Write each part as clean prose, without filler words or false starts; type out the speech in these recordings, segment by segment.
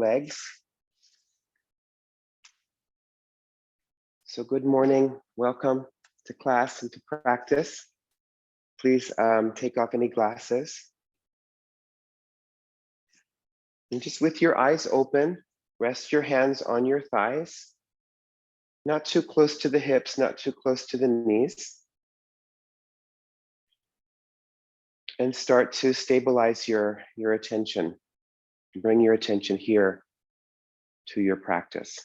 legs. So good morning, welcome to class and to practice. Please take off any glasses. And just with your eyes open, rest your hands on your thighs, not too close to the hips, not too close to the knees. And start to stabilize your attention. Bring your attention here to your practice.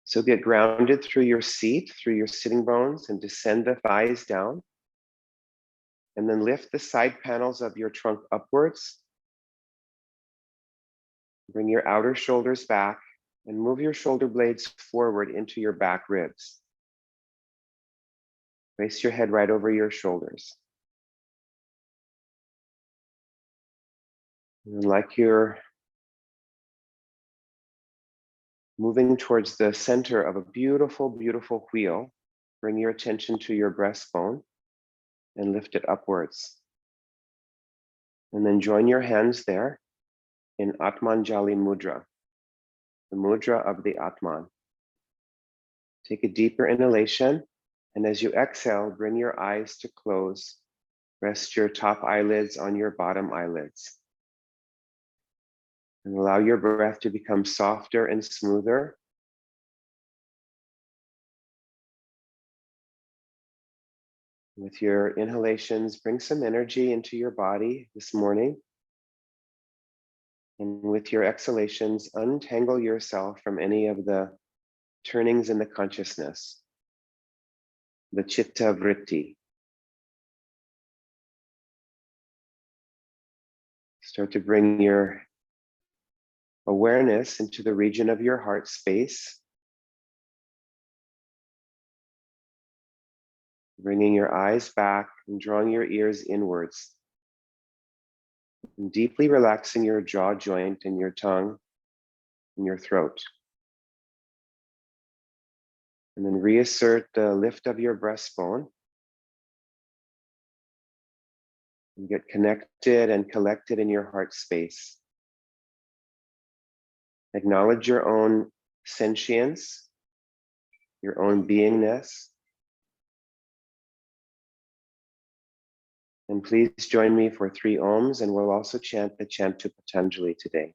So get grounded through your seat, through your sitting bones, and descend the thighs down. And then lift the side panels of your trunk upwards. Bring your outer shoulders back and move your shoulder blades forward into your back ribs. Place your head right over your shoulders. And like you're moving towards the center of a beautiful, beautiful wheel, bring your attention to your breastbone and lift it upwards. And then join your hands there in Atmanjali Mudra, the mudra of the Atman. Take a deeper inhalation, and as you exhale, bring your eyes to close. Rest your top eyelids on your bottom eyelids. And allow your breath to become softer and smoother. With your inhalations, bring some energy into your body this morning. And with your exhalations, untangle yourself from any of the turnings in the consciousness, the chitta vritti. Start to bring your awareness into the region of your heart space. Bringing your eyes back and drawing your ears inwards. And deeply relaxing your jaw joint and your tongue and your throat. And then reassert the lift of your breastbone. And get connected and collected in your heart space. Acknowledge your own sentience, your own beingness. And please join me for 3 ohms, and we'll also chant the chant to Patanjali today.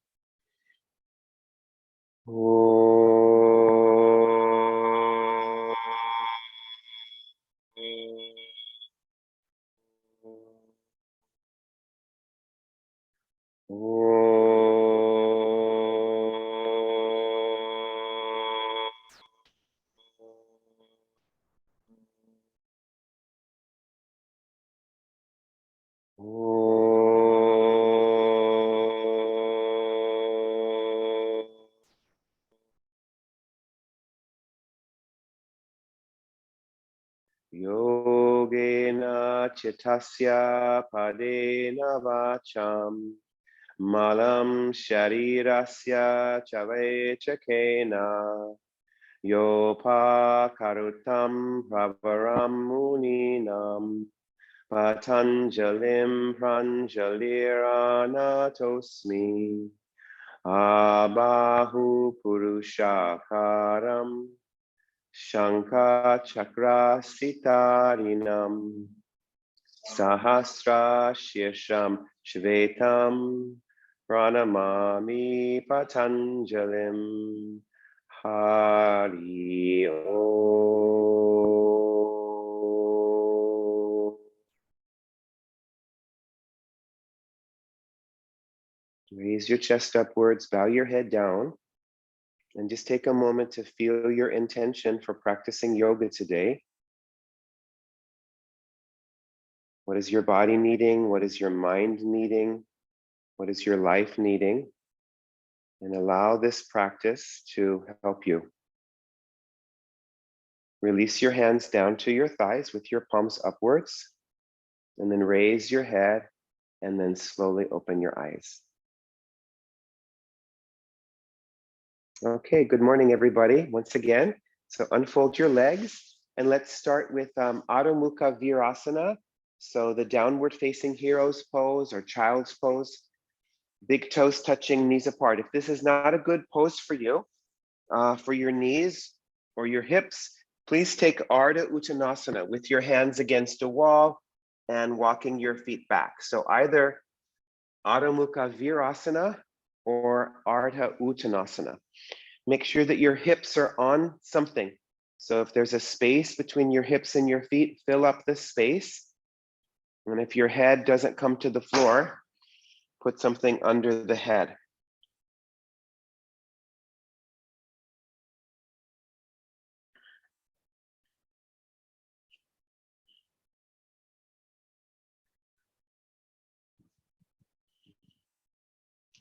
Yogena chitasya padena vacham malam sharirasya chavechakena yopa karutam pravaram muninam patanjalim pranjaliranatosmi abahu purushakaram Shankha Chakra Sitarinam Sahasra Shirsham Shvetam Pranamami Patanjalim Hari Om. Raise your chest upwards, bow your head down. And just take a moment to feel your intention for practicing yoga today. What is your body needing? What is your mind needing? What is your life needing? And allow this practice to help you. Release your hands down to your thighs with your palms upwards. And then raise your head and then slowly open your eyes. Okay, good morning, everybody, once again. So unfold your legs and let's start with Adho Mukha Virasana. So the downward facing hero's pose or child's pose. Big toes touching, knees apart. If this is not a good pose for you, for your knees or your hips, please take Ardha Uttanasana with your hands against a wall and walking your feet back. So either Adho Mukha Virasana or Ardha Uttanasana. Make sure that your hips are on something. So if there's a space between your hips and your feet, fill up the space. And if your head doesn't come to the floor, put something under the head.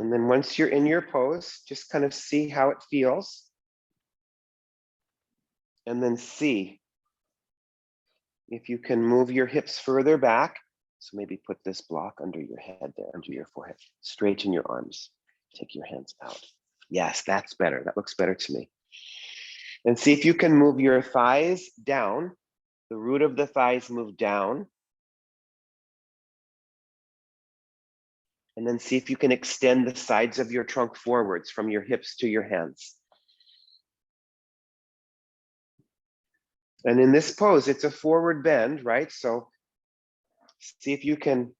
And then once you're in your pose, just kind of see how it feels. And then see if you can move your hips further back. So maybe put this block under your head there, under your forehead. Straighten your arms. Take your hands out. Yes, that's better. That looks better to me. And see if you can move your thighs down. The root of the thighs move down. And then see if you can extend the sides of your trunk forwards from your hips to your hands. And in this pose, it's a forward bend, right? So see if you can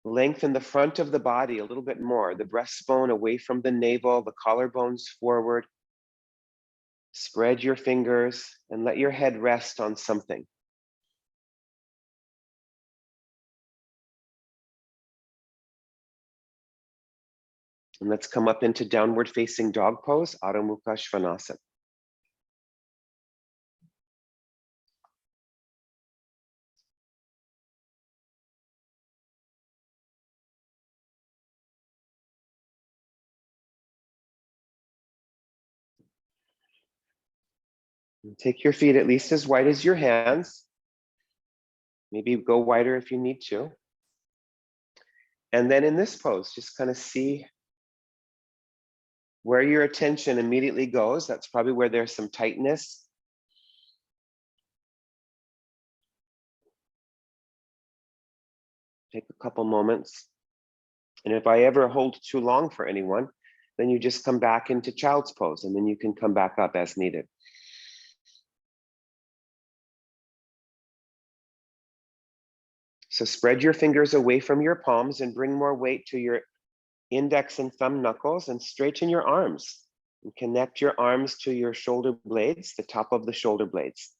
lengthen the front of the body a little bit more, the breastbone away from the navel, the collarbones forward. Spread your fingers and let your head rest on something. And let's come up into downward facing dog pose, Adho Mukha Svanasana. And take your feet at least as wide as your hands. Maybe go wider if you need to. And then in this pose, just kind of see where your attention immediately goes. That's probably where there's some tightness. Take a couple moments. And if I ever hold too long for anyone, then you just come back into child's pose and then you can come back up as needed. So spread your fingers away from your palms and bring more weight to your index and thumb knuckles and straighten your arms and connect your arms to your shoulder blades, the top of the shoulder blades.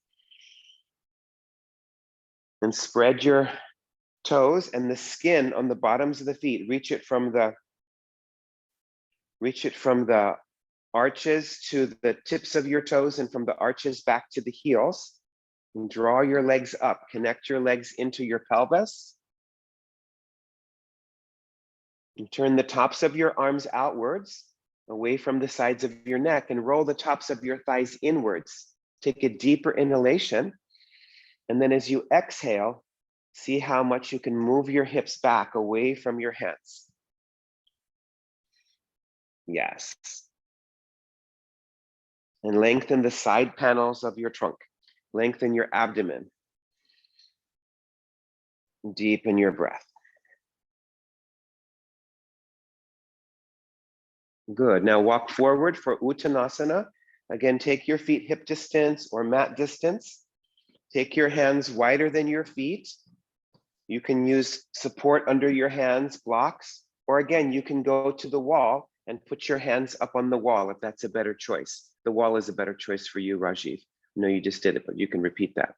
And spread your toes and the skin on the bottoms of the feet. Reach it from the arches to the tips of your toes and from the arches back to the heels. And draw your legs up. Connect your legs into your pelvis. And turn the tops of your arms outwards, away from the sides of your neck, and roll the tops of your thighs inwards. Take a deeper inhalation. And then as you exhale, see how much you can move your hips back away from your hands. Yes. And lengthen the side panels of your trunk. Lengthen your abdomen. Deepen your breath. Good. Now walk forward for Uttanasana. Again, take your feet hip distance or mat distance. Take your hands wider than your feet. You can use support under your hands, blocks, or again, you can go to the wall and put your hands up on the wall if that's a better choice. The wall is a better choice for you, Rajiv. I know you just did it, but you can repeat that.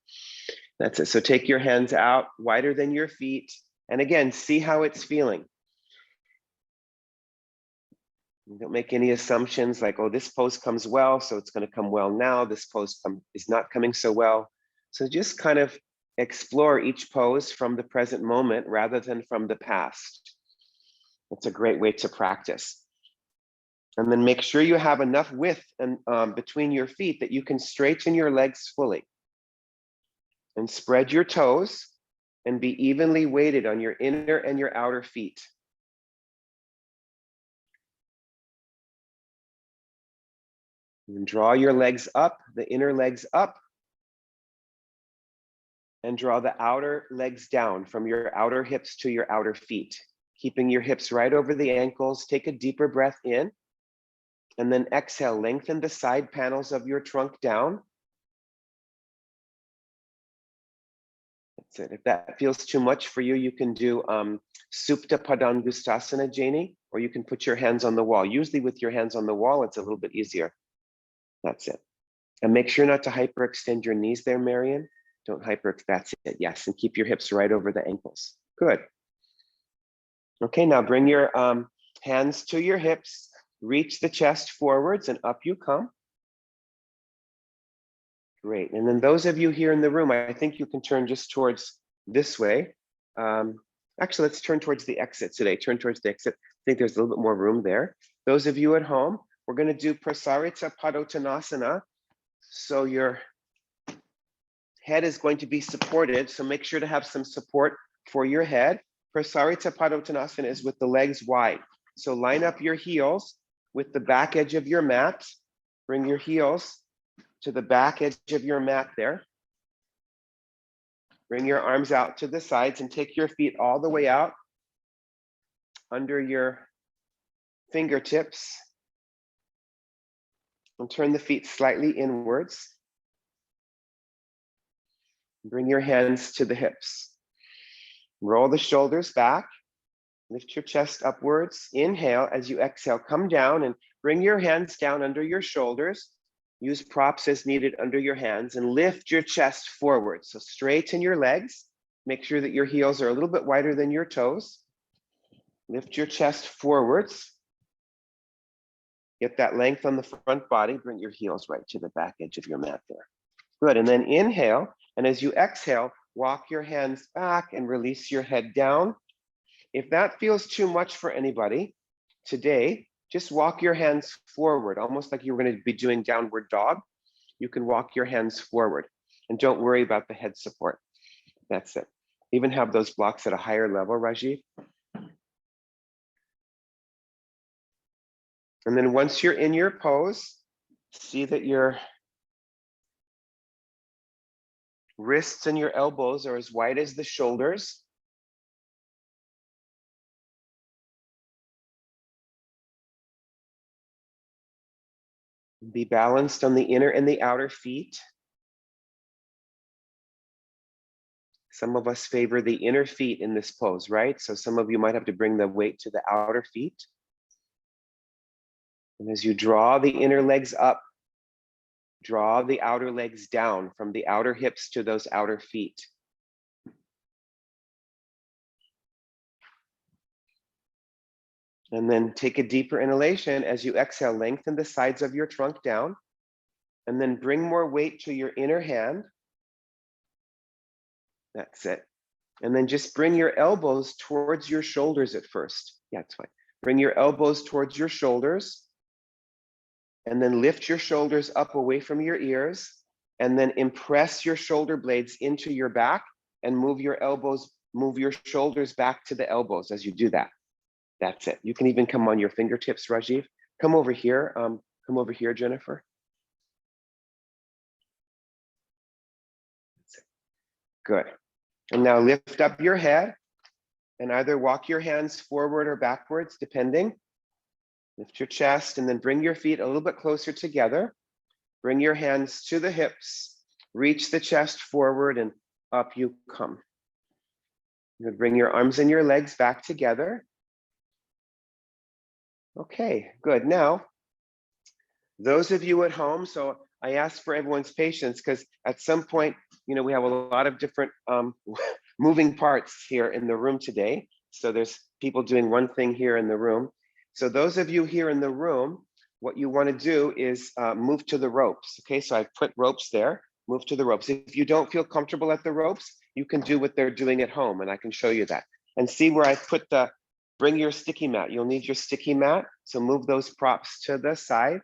That's it. So take your hands out wider than your feet. And again, see how it's feeling. Don't make any assumptions like, oh, this pose comes well, so it's going to come well now. This pose is not coming so well. So just kind of explore each pose from the present moment rather than from the past. It's a great way to practice. And then make sure you have enough width between your feet that you can straighten your legs fully. And spread your toes and be evenly weighted on your inner and your outer feet. And draw your legs up, the inner legs up, and draw the outer legs down from your outer hips to your outer feet. keeping your hips right over the ankles. Take a deeper breath in, and then exhale, lengthen the side panels of your trunk down. That's it. If that feels too much for you, you can do Supta Padangustasana, Janie, or you can put your hands on the wall. Usually with your hands on the wall, it's a little bit easier. That's it. And make sure not to hyperextend your knees there, Marion. Don't that's it, yes. And keep your hips right over the ankles. Good. Okay, now bring your hands to your hips, reach the chest forwards and up you come. Great, and then those of you here in the room, I think you can turn just towards this way. Actually, let's turn towards the exit today. Turn towards the exit. I think there's a little bit more room there. Those of you at home, we're gonna do Prasarita Padottanasana. So your head is going to be supported, so make sure to have some support for your head. Prasarita Padottanasana is with the legs wide. So line up your heels with the back edge of your mat. Bring your heels to the back edge of your mat there. Bring your arms out to the sides and take your feet all the way out under your fingertips. And turn the feet slightly inwards. Bring your hands to the hips. Roll the shoulders back. Lift your chest upwards. Inhale as you exhale. Come down and bring your hands down under your shoulders. Use props as needed under your hands and lift your chest forward. So straighten your legs. Make sure that your heels are a little bit wider than your toes. Lift your chest forwards. Get that length on the front body. Bring your heels right to the back edge of your mat there. Good, and then inhale. And as you exhale, walk your hands back and release your head down. If that feels too much for anybody today, just walk your hands forward, almost like you're going to be doing downward dog. You can walk your hands forward and don't worry about the head support. That's it. Even have those blocks at a higher level, Rajiv. And then once you're in your pose, see that your wrists and your elbows are as wide as the shoulders. Be balanced on the inner and the outer feet. Some of us favor the inner feet in this pose, right? So some of you might have to bring the weight to the outer feet. And as you draw the inner legs up, draw the outer legs down from the outer hips to those outer feet. And then take a deeper inhalation. As you exhale, lengthen the sides of your trunk down. And then bring more weight to your inner hand. That's it. And then just bring your elbows towards your shoulders at first. Yeah, it's fine. Bring your elbows towards your shoulders. And then lift your shoulders up away from your ears. And then impress your shoulder blades into your back and move your shoulders back to the elbows as you do that. That's it. You can even come on your fingertips, Rajiv. Come over here. Come over here, Jennifer. That's it. Good. And now lift up your head and either walk your hands forward or backwards, depending. Lift your chest and then bring your feet a little bit closer together. Bring your hands to the hips. Reach the chest forward and up you come. You bring your arms and your legs back together. Okay, good. Now, those of you at home, so I ask for everyone's patience because at some point, we have a lot of different moving parts here in the room today. So there's people doing one thing here in the room. So those of you here in the room, what you want to do is move to the ropes. Okay, so I've put ropes there, move to the ropes. If you don't feel comfortable at the ropes, you can do what they're doing at home and I can show you that. And see where I put bring your sticky mat. You'll need your sticky mat. So move those props to the side.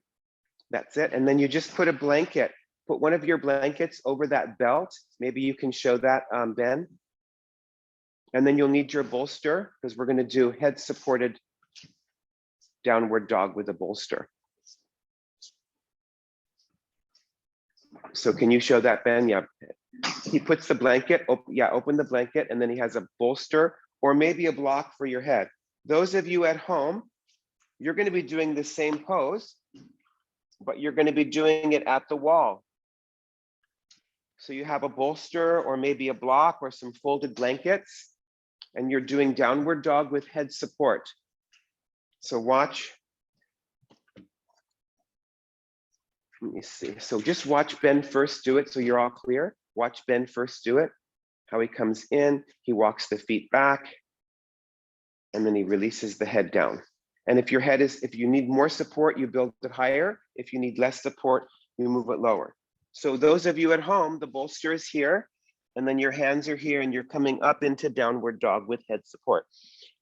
That's it. And then you just put a blanket, put one of your blankets over that belt. Maybe you can show that, Ben. And then you'll need your bolster because we're going to do head supported downward dog with a bolster. So can you show that, Ben? Yeah. He puts the blanket, open the blanket, and then he has a bolster or maybe a block for your head. Those of you at home, you're going to be doing the same pose, but you're going to be doing it at the wall. So you have a bolster or maybe a block or some folded blankets, and you're doing downward dog with head support. So watch. Let me see. So just watch Ben first do it so you're all clear. Watch Ben first do it. How he comes in, he walks the feet back, and then he releases the head down. And if you need more support, you build it higher. If you need less support, you move it lower. So those of you at home, the bolster is here, and then your hands are here, and you're coming up into downward dog with head support.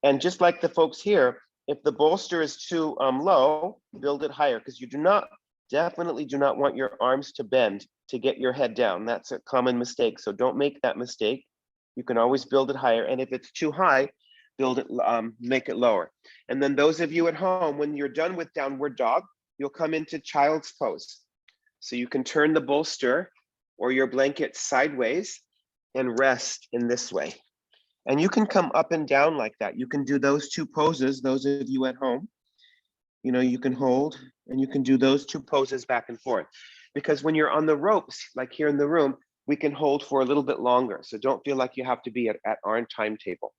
And just like the folks here, if the bolster is too low, build it higher, because you definitely do not want your arms to bend to get your head down. That's a common mistake, so don't make that mistake. You can always build it higher, and if it's too high, build it, make it lower. And then those of you at home, when you're done with downward dog, you'll come into child's pose. So you can turn the bolster or your blanket sideways and rest in this way. And you can come up and down like that. You can do those two poses, those of you at home. You know, you can hold and you can do those two poses back and forth. Because when you're on the ropes, like here in the room, we can hold for a little bit longer. So don't feel like you have to be at our timetable.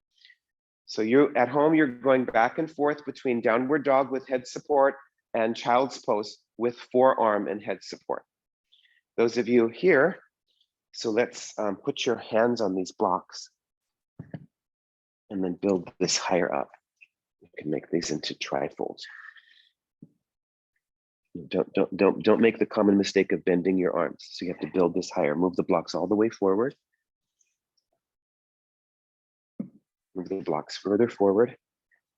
So you at home, you're going back and forth between downward dog with head support and child's pose with forearm and head support. Those of you here, so let's put your hands on these blocks and then build this higher up. You can make these into trifolds. Don't make the common mistake of bending your arms. So you have to build this higher. Move the blocks all the way forward. Move the blocks further forward.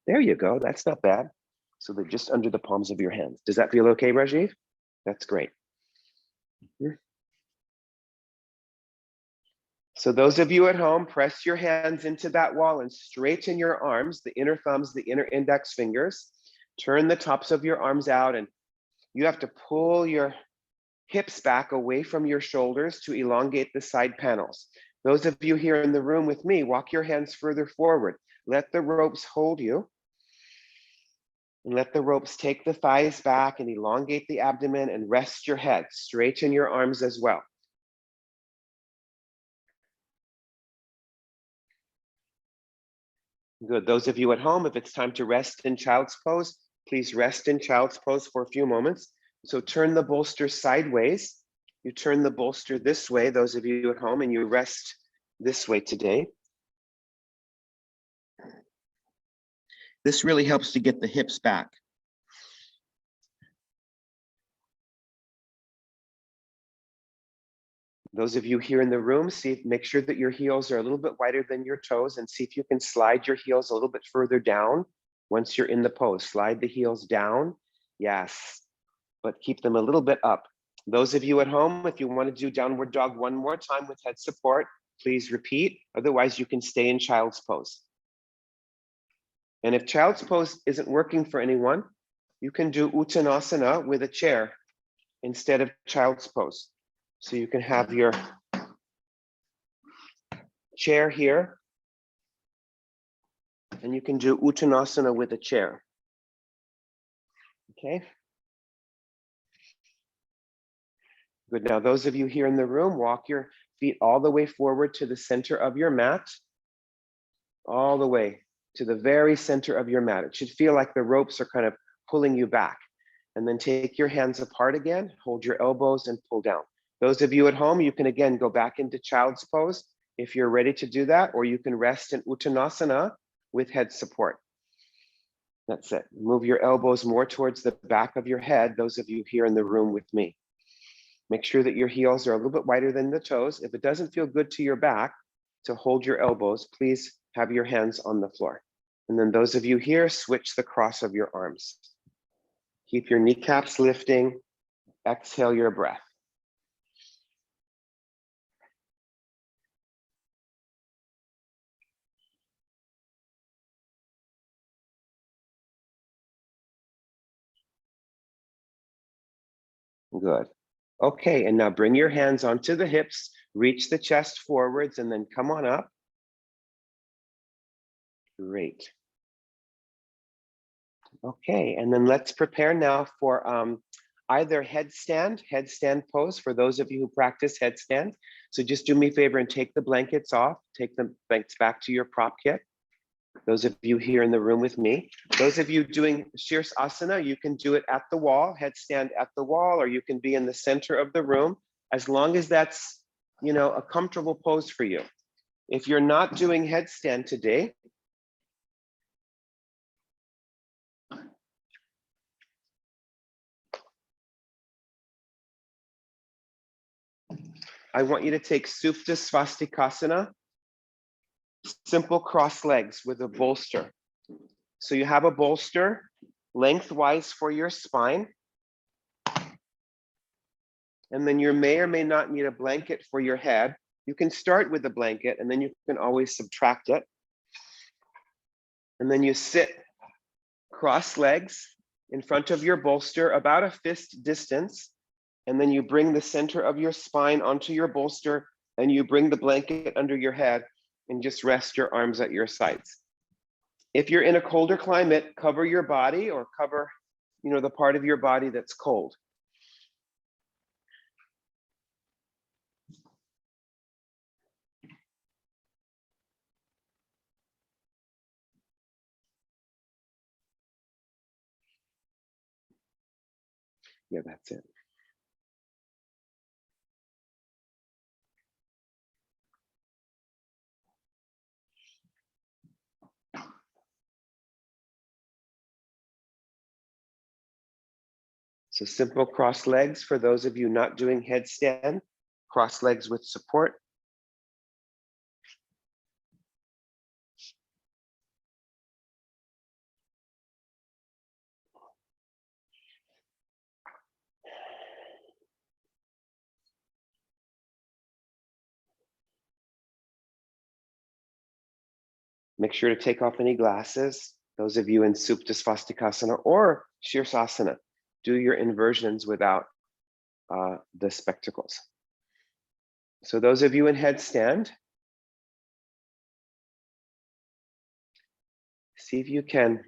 There you go. That's not bad. So they're just under the palms of your hands. Does that feel okay, Rajiv? That's great. So those of you at home, press your hands into that wall and straighten your arms, the inner thumbs, the inner index fingers. Turn the tops of your arms out, and you have to pull your hips back away from your shoulders to elongate the side panels. Those of you here in the room with me, walk your hands further forward. Let the ropes hold you. And let the ropes take the thighs back and elongate the abdomen and rest your head. Straighten your arms as well. Good. Those of you at home, if it's time to rest in child's pose, please rest in child's pose for a few moments. So turn the bolster sideways. You turn the bolster this way, those of you at home, and you rest this way today. This really helps to get the hips back. Those of you here in the room, make sure that your heels are a little bit wider than your toes, and see if you can slide your heels a little bit further down once you're in the pose. Slide the heels down, yes, but keep them a little bit up. Those of you at home, if you want to do downward dog one more time with head support, please repeat. Otherwise, you can stay in child's pose. And if child's pose isn't working for anyone, you can do Uttanasana with a chair instead of child's pose. So you can have your chair here, and you can do Uttanasana with a chair. Okay. Good. Now, those of you here in the room, walk your feet all the way forward to the center of your mat, all the way to the very center of your mat. It should feel like the ropes are kind of pulling you back. And then take your hands apart again, hold your elbows and pull down. Those of you at home, you can again go back into child's pose if you're ready to do that, or you can rest in Uttanasana with head support. That's it. Move your elbows more towards the back of your head, those of you here in the room with me. Make sure that your heels are a little bit wider than the toes. If it doesn't feel good to your back to hold your elbows, please have your hands on the floor. And then those of you here, switch the cross of your arms. Keep your kneecaps lifting. Exhale your breath. Good. Okay, and now bring your hands onto the hips, reach the chest forwards, and then come on up. Great. Okay, and then let's prepare now for either headstand pose for those of you who practice headstand. So just do me a favor and take the blankets off, take the blankets back to your prop kit. Those of you here in the room with me, those of you doing Shirsasana, you can do it at the wall, headstand at the wall, or you can be in the center of the room, as long as that's, you know, a comfortable pose for you. If you're not doing headstand today, I want you to take Supta Svastikasana, simple cross legs with a bolster. So you have a bolster lengthwise for your spine. And then you may or may not need a blanket for your head. You can start with a blanket and then you can always subtract it. And then you sit cross legs in front of your bolster about a fist distance. And then you bring the center of your spine onto your bolster and you bring the blanket under your head and just rest your arms at your sides. If you're in a colder climate, cover your body or cover, you know, the part of your body that's cold. Yeah, that's it. So simple cross legs for those of you not doing headstand, cross legs with support. Make sure to take off any glasses. Those of you in Supta Svastikasana or Shirsasana, do your inversions without the spectacles. So those of you in headstand, see if you can,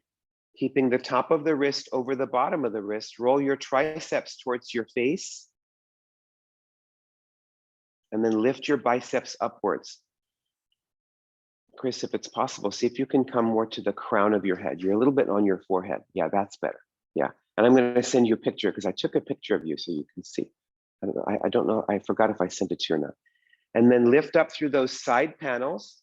keeping the top of the wrist over the bottom of the wrist, roll your triceps towards your face, and then lift your biceps upwards. Chris, if it's possible, see if you can come more to the crown of your head. You're a little bit on your forehead. Yeah, that's better. Yeah, and I'm going to send you a picture because I took a picture of you so you can see. I don't know, I forgot if I sent it to you or not. And then lift up through those side panels.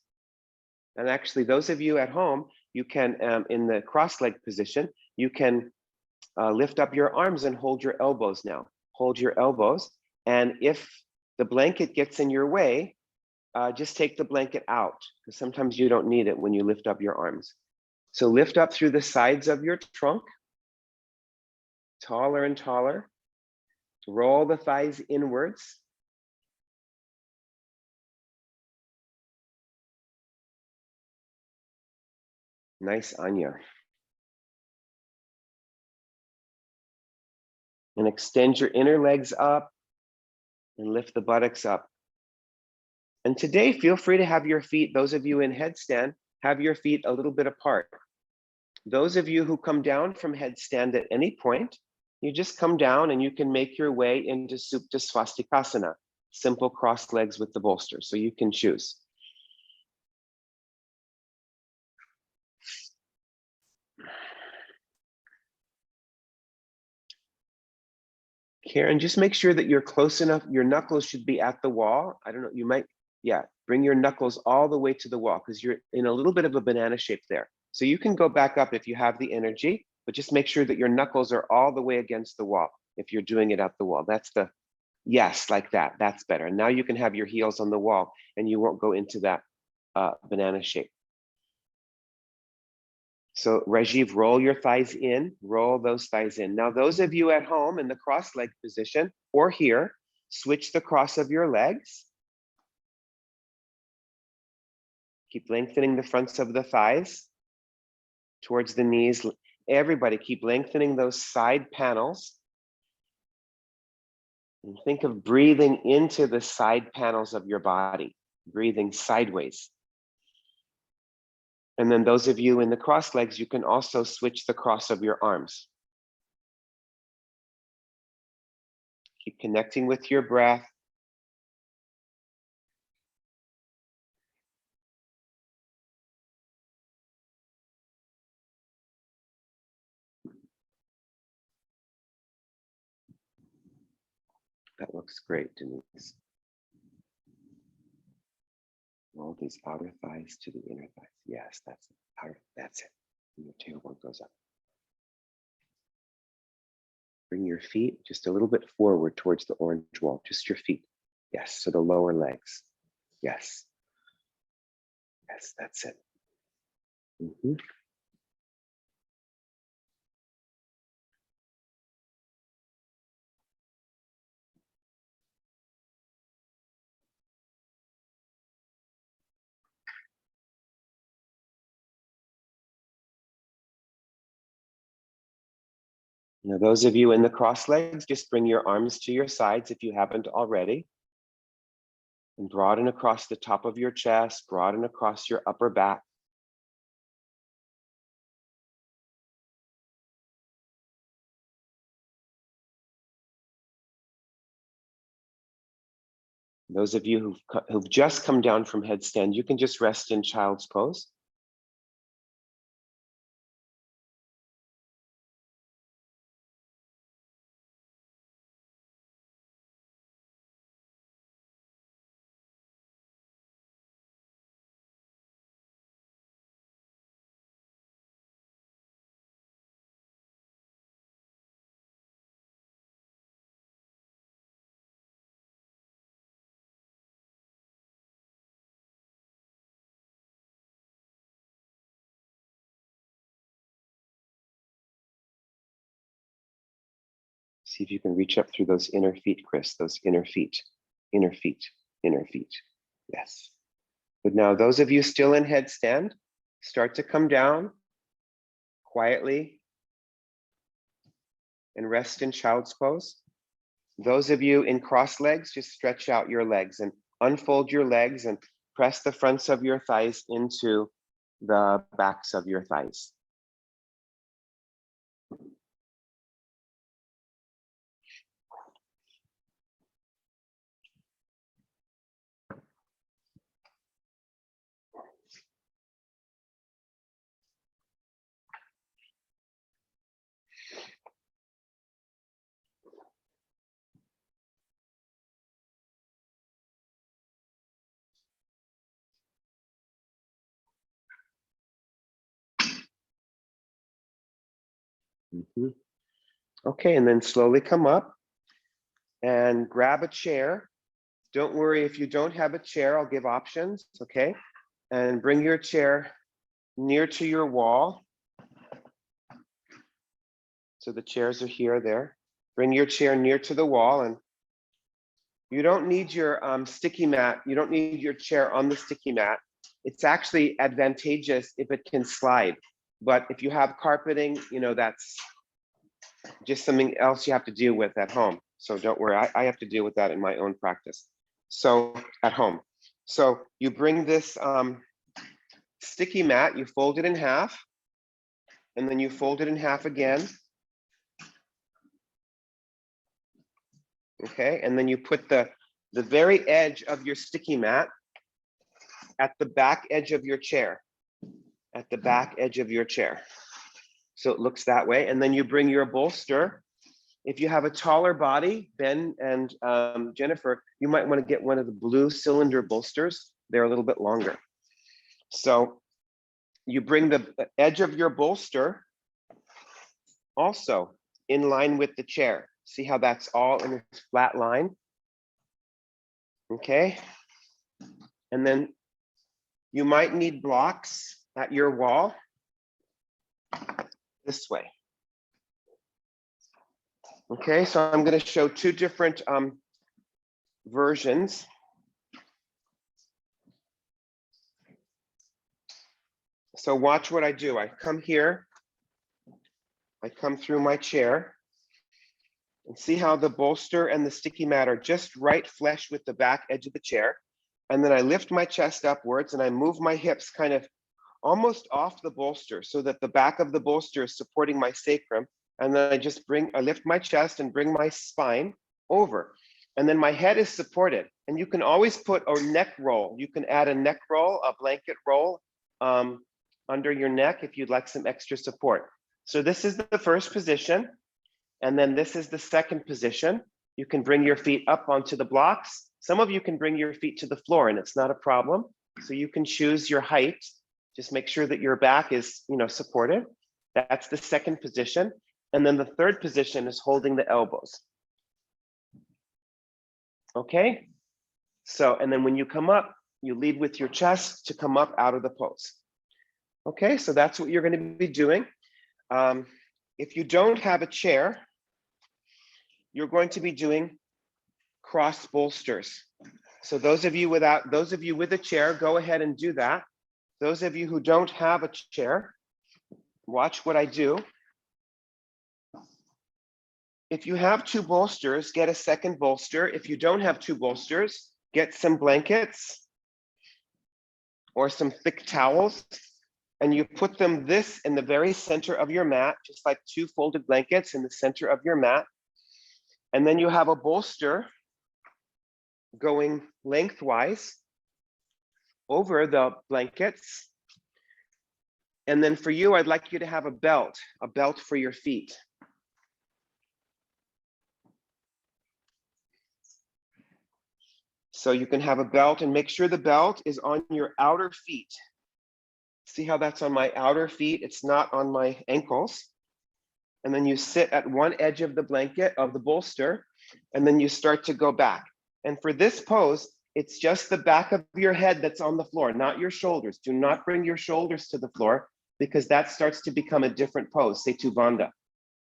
And actually, those of you at home, you can, in the cross-leg position, you can lift up your arms and hold your elbows now. Hold your elbows. And if the blanket gets in your way, just take the blanket out, because sometimes you don't need it when you lift up your arms. So lift up through the sides of your trunk, taller and taller. Roll the thighs inwards. Nice, Anya. And extend your inner legs up and lift the buttocks up. And today, feel free to have your feet, those of you in headstand, have your feet a little bit apart. Those of you who come down from headstand at any point, you just come down and you can make your way into Supta Svastikasana, simple cross legs with the bolster. So you can choose. Karen, just make sure that you're close enough. Your knuckles should be at the wall. I don't know, you might, yeah, bring your knuckles all the way to the wall because you're in a little bit of a banana shape there. So you can go back up if you have the energy, but just make sure that your knuckles are all the way against the wall if you're doing it at the wall. That's the, yes, like that, that's better. And now you can have your heels on the wall and you won't go into that banana shape. So Rajiv, roll your thighs in, roll those thighs in. Now, those of you at home in the cross leg position or here, switch the cross of your legs. Keep lengthening the fronts of the thighs towards the knees. Everybody keep lengthening those side panels. And think of breathing into the side panels of your body, breathing sideways. And then those of you in the cross legs, you can also switch the cross of your arms. Keep connecting with your breath. That looks great, Denise. Roll these outer thighs to the inner thighs. Yes, that's it. That's it. And your tailbone goes up. Bring your feet just a little bit forward towards the orange wall, just your feet. Yes, so the lower legs. Yes. Yes, that's it. Mhm. Now, those of you in the cross legs, just bring your arms to your sides if you haven't already. And broaden across the top of your chest, broaden across your upper back. Those of you who've just come down from headstand, you can just rest in child's pose. See if you can reach up through those inner feet, Chris, those inner feet, inner feet, inner feet. Yes. But now those of you still in headstand, start to come down quietly and rest in child's pose. Those of you in cross legs, just stretch out your legs and unfold your legs and press the fronts of your thighs into the backs of your thighs. Mhm. Okay, and then slowly come up and grab a chair. Don't worry if you don't have a chair, I'll give options, okay? And bring your chair near to your wall. So the chairs are here, there. Bring your chair near to the wall, and you don't need your sticky mat. You don't need your chair on the sticky mat. It's actually advantageous if it can slide. But if you have carpeting, you know, that's just something else you have to deal with at home. So don't worry, I have to deal with that in my own practice. So at home. So you bring this sticky mat, you fold it in half, and then you fold it in half again. Okay, and then you put the very edge of your sticky mat at the back edge of your chair, at the back edge of your chair. So it looks that way. And then you bring your bolster. If you have a taller body, Ben and Jennifer, you might want to get one of the blue cylinder bolsters. They're a little bit longer. So you bring the edge of your bolster also in line with the chair. See how that's all in a flat line? Okay. And then you might need blocks at your wall this way. Okay, so I'm going to show two different versions. So watch what I do. I come here, I come through my chair, and see how the bolster and the sticky mat are just right flush with the back edge of the chair. And then I lift my chest upwards and I move my hips kind of almost off the bolster so that the back of the bolster is supporting my sacrum. And then I lift my chest and bring my spine over. And then my head is supported. And you can always put a neck roll. You can add a neck roll, a blanket roll under your neck if you'd like some extra support. So this is the first position. And then this is the second position. You can bring your feet up onto the blocks. Some of you can bring your feet to the floor and it's not a problem. So you can choose your height. Just make sure that your back is, supported. That's the second position. And then the third position is holding the elbows. Okay? So, and then when you come up, you lead with your chest to come up out of the pose. Okay, so that's what you're going to be doing. If you don't have a chair, you're going to be doing cross bolsters. So those of you with a chair, go ahead and do that. Those of you who don't have a chair, watch what I do. If you have two bolsters, get a second bolster. If you don't have two bolsters, get some blankets or some thick towels, and you put them in the very center of your mat, just like two folded blankets in the center of your mat. And then you have a bolster going lengthwise over the blankets. And then for you, I'd like you to have a belt for your feet. So you can have a belt and make sure the belt is on your outer feet. See how that's on my outer feet? It's not on my ankles. And then you sit at one edge of the blanket, of the bolster, and then you start to go back. And for this pose, it's just the back of your head that's on the floor, not your shoulders. Do not bring your shoulders to the floor because that starts to become a different pose, Setu Bandha.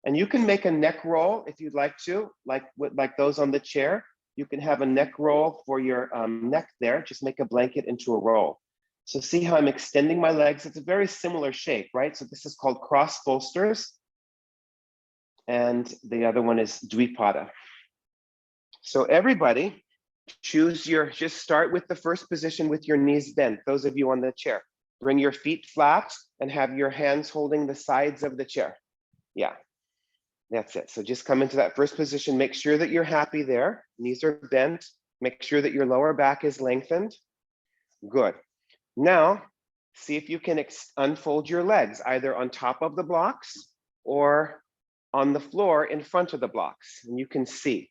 And you can make a neck roll if you'd like to, like those on the chair. You can have a neck roll for your neck there. Just make a blanket into a roll. So see how I'm extending my legs? It's a very similar shape, right? So this is called cross bolsters. And the other one is Dvipada. So everybody, just start with the first position with your knees bent. Those of you on the chair, bring your feet flat and have your hands holding the sides of the chair. Yeah, that's it. So just come into that first position. Make sure that you're happy there. Knees are bent. Make sure that your lower back is lengthened. Good. Now, see if you can unfold your legs either on top of the blocks or on the floor in front of the blocks, and you can see.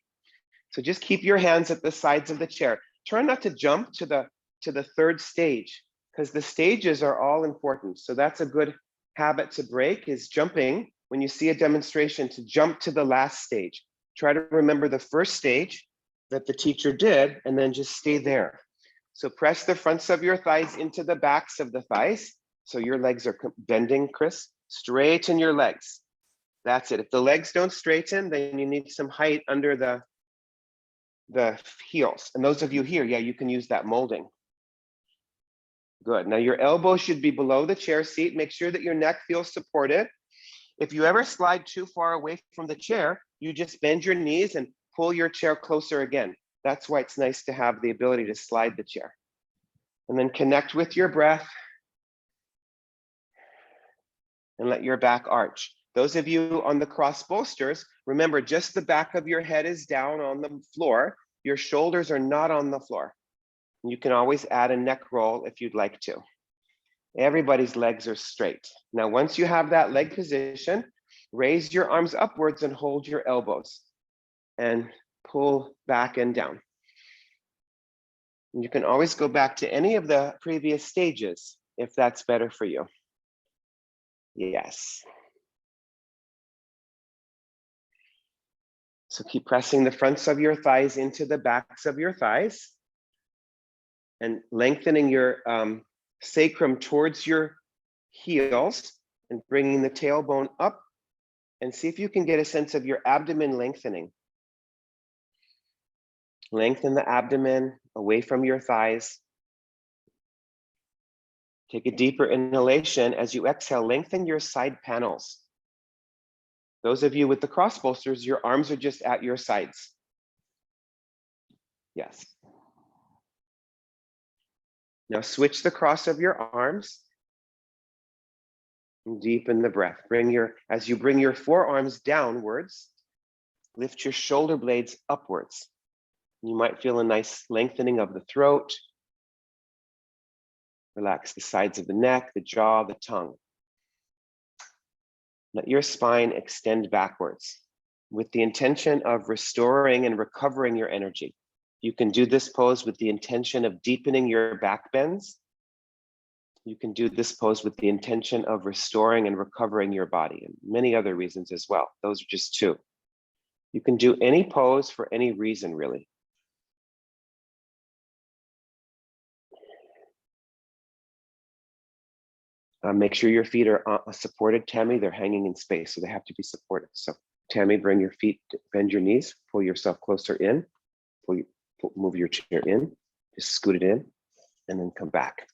So just keep your hands at the sides of the chair. Try not to jump to the third stage because the stages are all important. So that's a good habit to break, is jumping when you see a demonstration, to jump to the last stage. Try to remember the first stage that the teacher did and then just stay there. So press the fronts of your thighs into the backs of the thighs. So your legs are bending, Chris. Straighten your legs. That's it. If the legs don't straighten, then you need some height under the heels. And those of you here, yeah, you can use that molding. Good. Now your elbows should be below the chair seat. Make sure that your neck feels supported. If you ever slide too far away from the chair, you just bend your knees and pull your chair closer again. That's why it's nice to have the ability to slide the chair. And then connect with your breath and let your back arch. Those of you on the cross bolsters, remember just the back of your head is down on the floor. Your shoulders are not on the floor. You can always add a neck roll if you'd like to. Everybody's legs are straight. Now, once you have that leg position, raise your arms upwards and hold your elbows and pull back and down. You can always go back to any of the previous stages if that's better for you. Yes. So keep pressing the fronts of your thighs into the backs of your thighs and lengthening your sacrum towards your heels and bringing the tailbone up, and see if you can get a sense of your abdomen lengthening. Lengthen the abdomen away from your thighs. Take a deeper inhalation. As you exhale, lengthen your side panels. Those of you with the cross bolsters, your arms are just at your sides. Yes. Now switch the cross of your arms Deepen the breath. As you bring your forearms downwards, lift your shoulder blades upwards. You might feel a nice lengthening of the throat. Relax the sides of the neck, the jaw, the tongue. Let your spine extend backwards with the intention of restoring and recovering your energy. You can do this pose with the intention of deepening your back bends. You can do this pose with the intention of restoring and recovering your body, and many other reasons as well. Those are just two. You can do any pose for any reason, really. Make sure your feet are supported, Tammy. They're hanging in space, so they have to be supported. So Tammy, bring your feet, bend your knees, pull yourself closer in, move your chair in, just scoot it in, and then come back.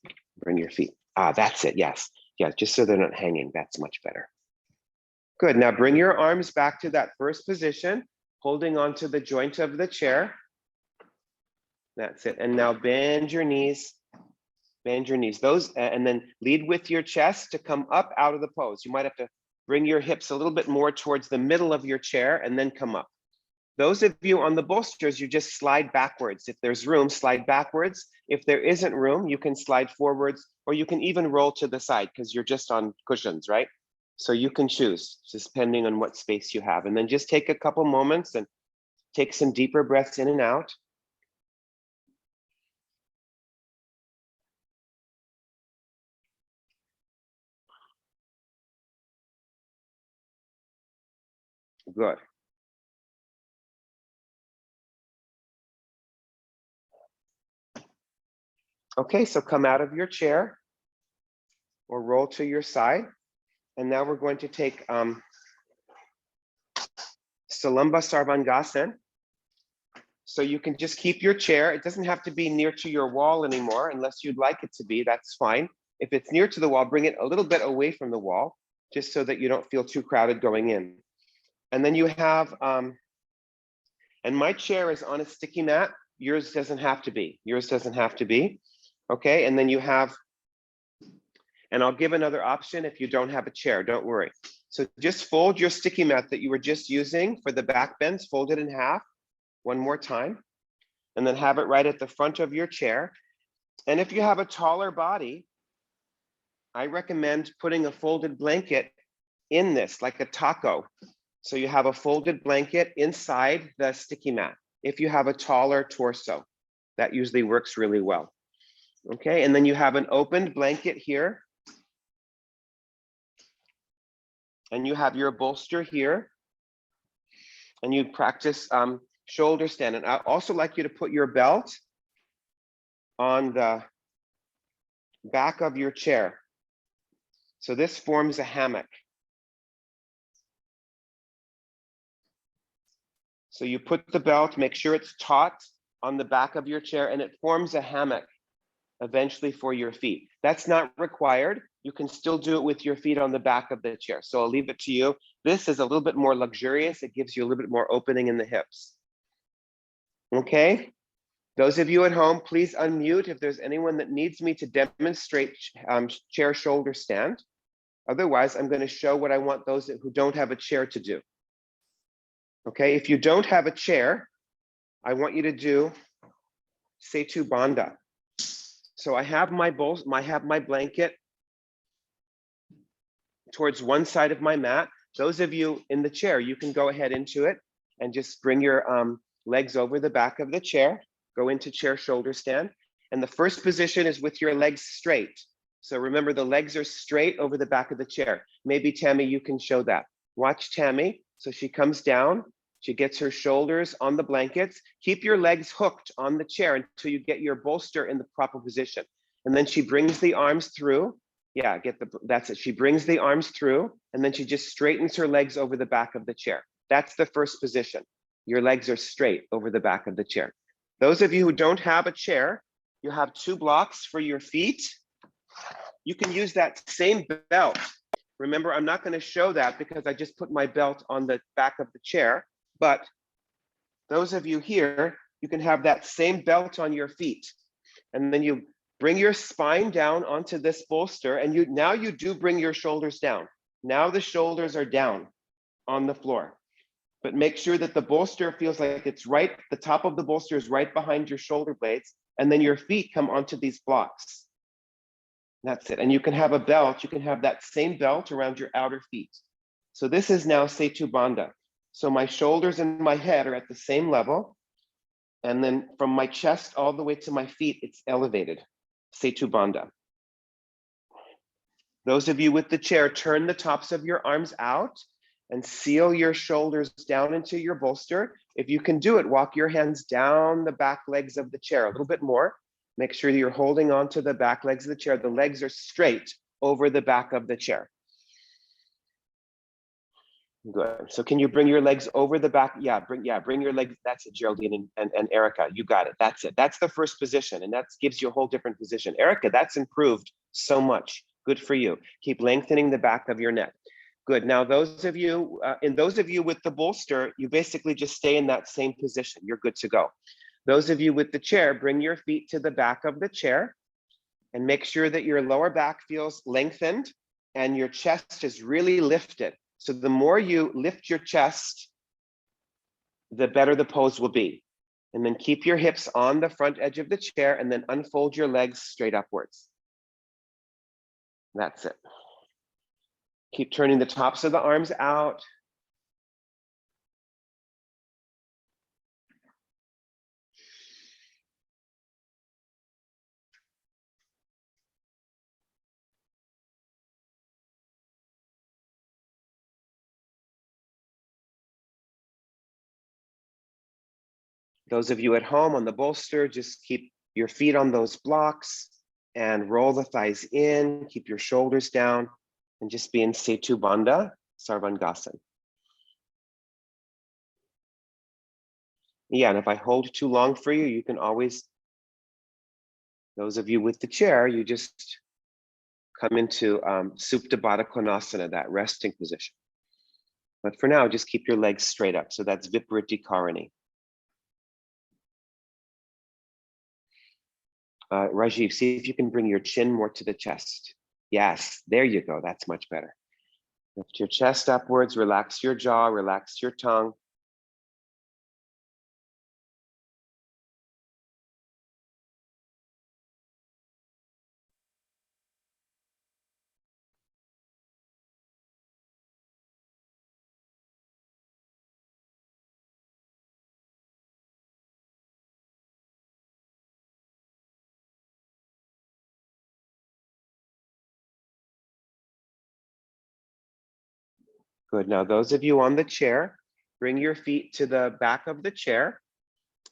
Bring your feet. That's it, yes. Yeah, just so they're not hanging, that's much better. Good, now bring your arms back to that first position, holding onto the joint of the chair. That's it, and now bend your knees. Bend your knees, and then lead with your chest to come up out of the pose. You might have to bring your hips a little bit more towards the middle of your chair and then come up. Those of you on the bolsters, you just slide backwards. If there's room, slide backwards. If there isn't room, you can slide forwards, or you can even roll to the side because you're just on cushions, right? So you can choose, just depending on what space you have. And then just take a couple moments and take some deeper breaths in and out. Good. Okay, so come out of your chair or roll to your side. And now we're going to take Salamba Sarvangasana. So you can just keep your chair. It doesn't have to be near to your wall anymore unless you'd like it to be, that's fine. If it's near to the wall, bring it a little bit away from the wall, just so that you don't feel too crowded going in. And then you have, and my chair is on a sticky mat. Yours doesn't have to be. Yours doesn't have to be. Okay, and then you have, and I'll give another option if you don't have a chair, don't worry. So just fold your sticky mat that you were just using for the back bends, fold it in half one more time, and then have it right at the front of your chair. And if you have a taller body, I recommend putting a folded blanket in this, like a taco. So you have a folded blanket inside the sticky mat. If you have a taller torso, that usually works really well. Okay, and then you have an opened blanket here. And you have your bolster here. And you practice shoulder stand. And I'd also like you to put your belt on the back of your chair. So this forms a hammock. So you put the belt, make sure it's taut on the back of your chair, and it forms a hammock eventually for your feet. That's not required. You can still do it with your feet on the back of the chair. So I'll leave it to you. This is a little bit more luxurious. It gives you a little bit more opening in the hips. Okay. Those of you at home, please unmute if there's anyone that needs me to demonstrate chair shoulder stand. Otherwise, I'm going to show what I want those who don't have a chair to do. Okay, if you don't have a chair, I want you to do Setu Bandha. So I have my blanket towards one side of my mat. Those of you in the chair, you can go ahead into it and just bring your legs over the back of the chair. Go into chair shoulder stand. And the first position is with your legs straight. So remember, the legs are straight over the back of the chair. Maybe Tammy, you can show that. Watch Tammy. So she comes down, she gets her shoulders on the blankets. Keep your legs hooked on the chair until you get your bolster in the proper position. And then she brings the arms through. Yeah, that's it. She brings the arms through, and then she just straightens her legs over the back of the chair. That's the first position. Your legs are straight over the back of the chair. Those of you who don't have a chair, you have 2 blocks for your feet. You can use that same belt. Remember, I'm not going to show that because I just put my belt on the back of the chair. But those of you here, you can have that same belt on your feet. And then you Bring your spine down onto this bolster, and now you do bring your shoulders down. Now the shoulders are down on the floor, but make sure that the bolster feels like it's right, the top of the bolster is right behind your shoulder blades, and then your feet come onto these blocks. That's it. And you can have a belt, you can have that same belt around your outer feet. So this is now Setu Bandha. So my shoulders and my head are at the same level. And then from my chest all the way to my feet, it's elevated. Setu Bandha. Those of you with the chair, turn the tops of your arms out and seal your shoulders down into your bolster. If you can do it, walk your hands down the back legs of the chair a little bit more. Make sure you're holding on to the back legs of the chair. The legs are straight over the back of the chair. Good. So can you bring your legs over the back? Yeah, bring your legs. That's it, Geraldine and Erica. You got it. That's it. That's the first position. And that gives you a whole different position. Erica, that's improved so much. Good for you. Keep lengthening the back of your neck. Good. Now, those of you with the bolster, you basically just stay in that same position. You're good to go. Those of you with the chair, bring your feet to the back of the chair and make sure that your lower back feels lengthened and your chest is really lifted. So the more you lift your chest, the better the pose will be. And then keep your hips on the front edge of the chair and then unfold your legs straight upwards. That's it. Keep turning the tops of the arms out. Those of you at home on the bolster, just keep your feet on those blocks and roll the thighs in, keep your shoulders down, and just be in Setu Bandha, Sarvangasana. Yeah, and if I hold too long for you, you can always, those of you with the chair, you just come into Supta Baddha Konasana, that resting position. But for now, just keep your legs straight up. So that's Vipariti Karani. Rajiv, see if you can bring your chin more to the chest. Yes, there you go. That's much better. Lift your chest upwards, relax your jaw, relax your tongue. Good. Now, those of you on the chair, bring your feet to the back of the chair.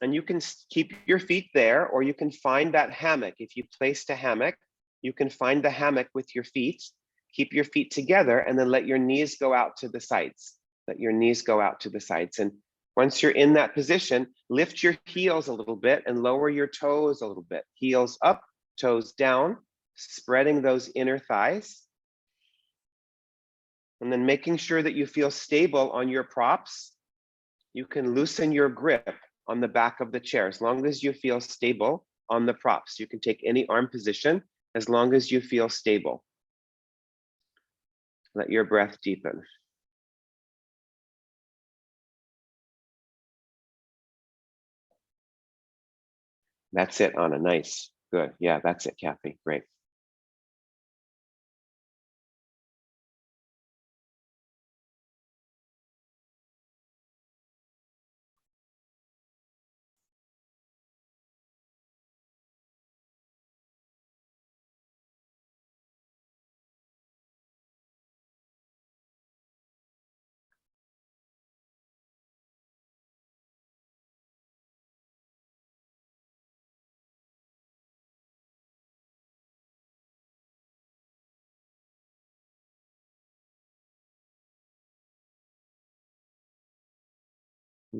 And you can keep your feet there, or you can find that hammock. If you placed a hammock, you can find the hammock with your feet. Keep your feet together and then let your knees go out to the sides. Let your knees go out to the sides. And once you're in that position, lift your heels a little bit and lower your toes a little bit. Heels up, toes down, spreading those inner thighs. And then making sure that you feel stable on your props. You can loosen your grip on the back of the chair as long as you feel stable on the props. You can take any arm position as long as you feel stable. Let your breath deepen. That's it, Anna. Nice. Good. Yeah, that's it, Kathy. Great.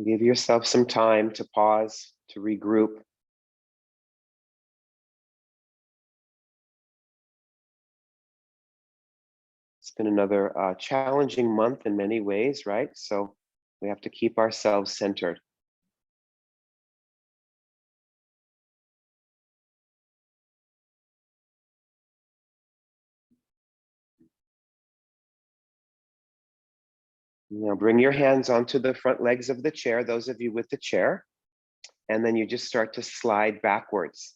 Give yourself some time to pause, to regroup. It's been another challenging month in many ways, right? So we have to keep ourselves centered. Now bring your hands onto the front legs of the chair, those of you with the chair, and then you just start to slide backwards.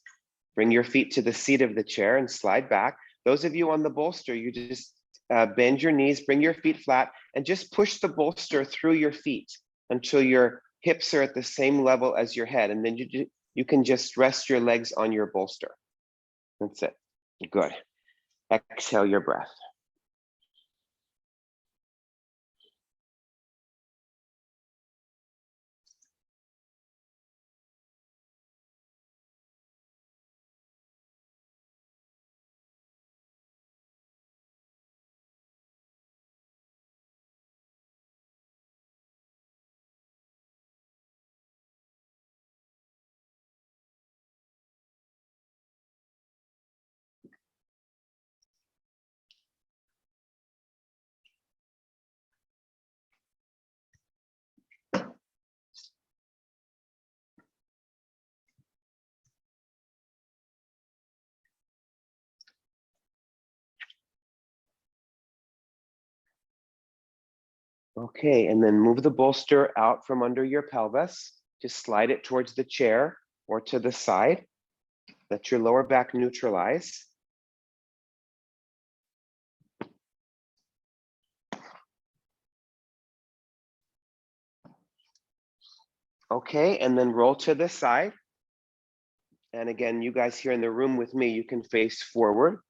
Bring your feet to the seat of the chair and slide back. Those of you on the bolster, you just bend your knees, bring your feet flat, and just push the bolster through your feet until your hips are at the same level as your head. And then you can just rest your legs on your bolster. That's it. Good. Exhale your breath. Okay, and then move the bolster out from under your pelvis. Just slide it towards the chair or to the side. Let your lower back neutralize. Okay, and then roll to the side. And again, you guys here in the room with me, you can face forward.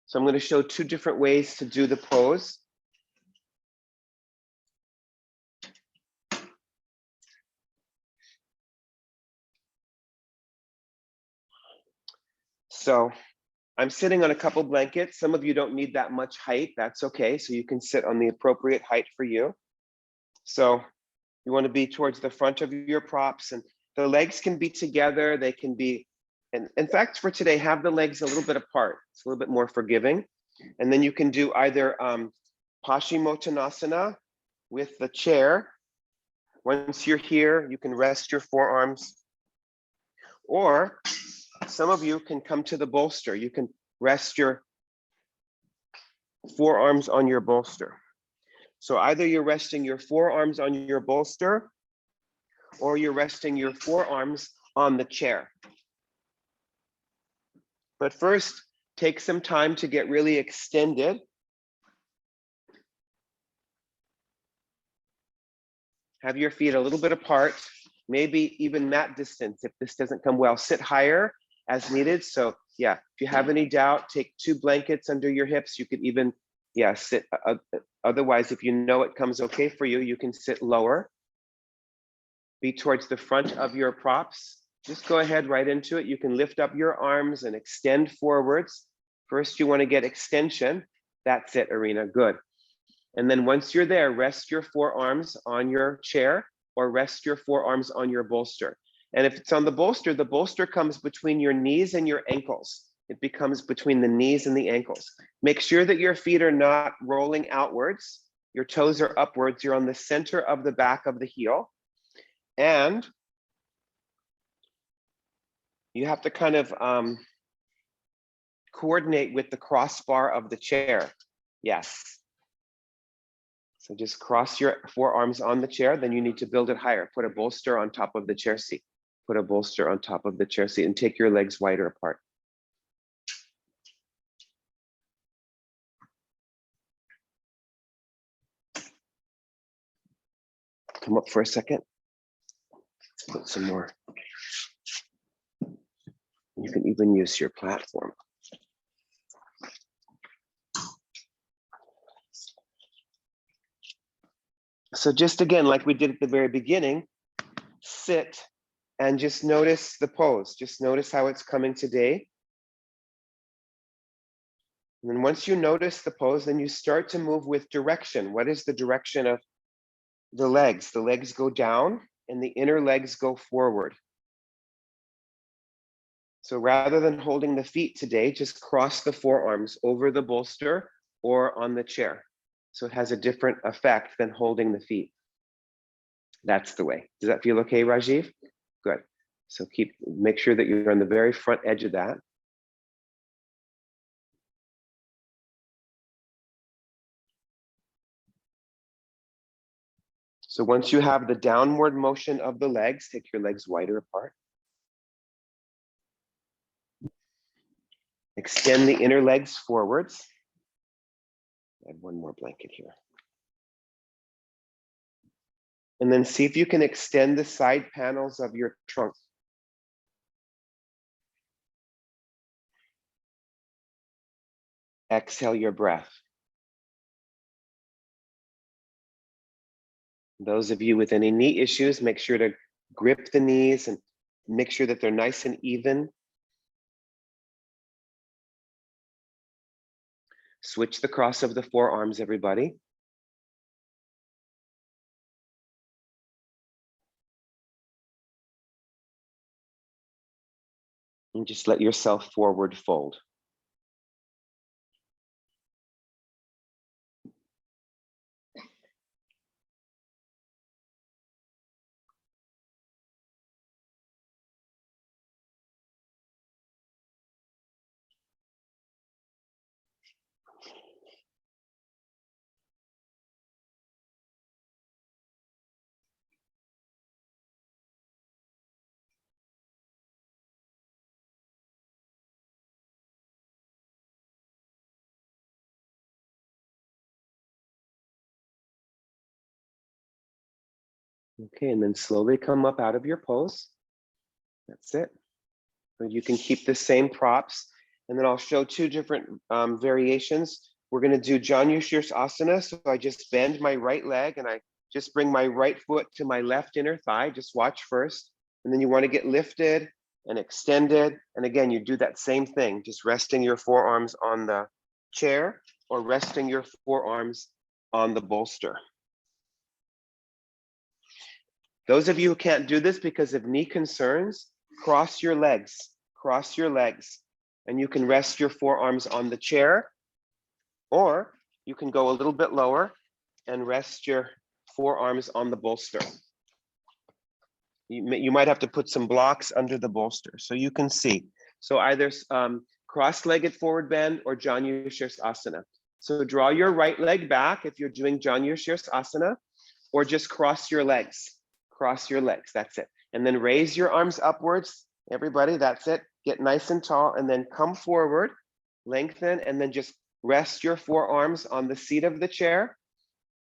So I'm going to show two different ways to do the pose. So I'm sitting on a couple blankets. Some of you don't need that much height. That's okay. So you can sit on the appropriate height for you. So you want to be towards the front of your props, and the legs can be together. They can be, and in fact, for today, have the legs a little bit apart. It's a little bit more forgiving. And then you can do either Paschimottanasana with the chair. Once you're here, you can rest your forearms, or some of you can come to the bolster. You can rest your forearms on your bolster. So either you're resting your forearms on your bolster or you're resting your forearms on the chair. But first, take some time to get really extended. Have your feet a little bit apart, maybe even mat distance if this doesn't come well. Sit higher as needed. So yeah, if you have any doubt, take 2 blankets under your hips. You could even, yeah, sit. Otherwise, if you know it comes okay for you, you can sit lower. Be towards the front of your props. Just go ahead right into it. You can lift up your arms and extend forwards. First, you want to get extension. That's it, Arena. Good. And then once you're there, rest your forearms on your chair or rest your forearms on your bolster. And if it's on the bolster comes between your knees and your ankles. It becomes between the knees and the ankles. Make sure that your feet are not rolling outwards. Your toes are upwards. You're on the center of the back of the heel. And you have to kind of coordinate with the crossbar of the chair. Yes. So just cross your forearms on the chair, then you need to build it higher. Put a bolster on top of the chair seat. Put a bolster on top of the chair seat and take your legs wider apart. Come up for a second. Let's put some more. You can even use your platform. So just again, like we did at the very beginning, sit and just notice the pose. Just notice how it's coming today. And then once you notice the pose, then you start to move with direction. What is the direction of the legs? The legs go down and the inner legs go forward. So rather than holding the feet today, just cross the forearms over the bolster or on the chair. So it has a different effect than holding the feet. That's the way. Does that feel okay, Rajiv? Good. So make sure that you're on the very front edge of that. So once you have the downward motion of the legs, take your legs wider apart. Extend the inner legs forwards. Add one more blanket here. And then see if you can extend the side panels of your trunk. Exhale your breath. Those of you with any knee issues, make sure to grip the knees and make sure that they're nice and even. Switch the cross of the forearms, everybody. And just let yourself forward fold. Okay, and then slowly come up out of your pose. That's it. So you can keep the same props. And then I'll show two different variations. We're going to do Janu Asana. So I just bend my right leg and I just bring my right foot to my left inner thigh. Just watch first. And then you want to get lifted and extended. And again, you do that same thing, just resting your forearms on the chair or resting your forearms on the bolster. Those of you who can't do this because of knee concerns, cross your legs, and you can rest your forearms on the chair, or you can go a little bit lower and rest your forearms on the bolster. You might have to put some blocks under the bolster so you can see. So either cross-legged forward bend or Janu Asana. So draw your right leg back if you're doing Janu Asana, or just cross your legs. Cross your legs, that's it. And then raise your arms upwards, everybody, that's it. Get nice and tall and then come forward, lengthen, and then just rest your forearms on the seat of the chair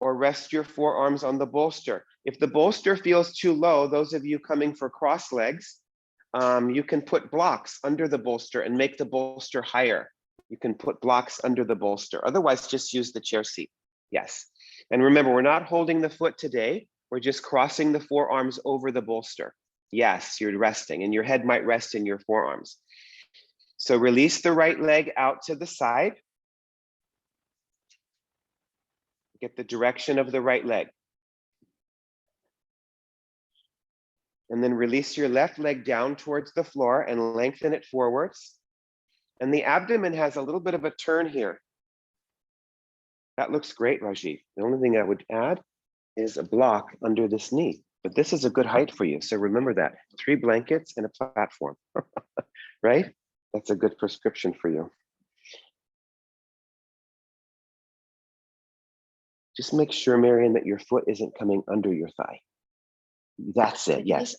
or rest your forearms on the bolster. If the bolster feels too low, those of you coming for cross legs, you can put blocks under the bolster and make the bolster higher. You can put blocks under the bolster. Otherwise, just use the chair seat. Yes. And remember, we're not holding the foot today. We're just crossing the forearms over the bolster. Yes, you're resting and your head might rest in your forearms. So release the right leg out to the side. Get the direction of the right leg. And then release your left leg down towards the floor and lengthen it forwards. And the abdomen has a little bit of a turn here. That looks great, Rajiv. The only thing I would add is a block under this knee, but this is a good height for you. So remember that, 3 blankets and a platform, right? That's a good prescription for you. Just make sure, Marian, that your foot isn't coming under your thigh. That's it, yes.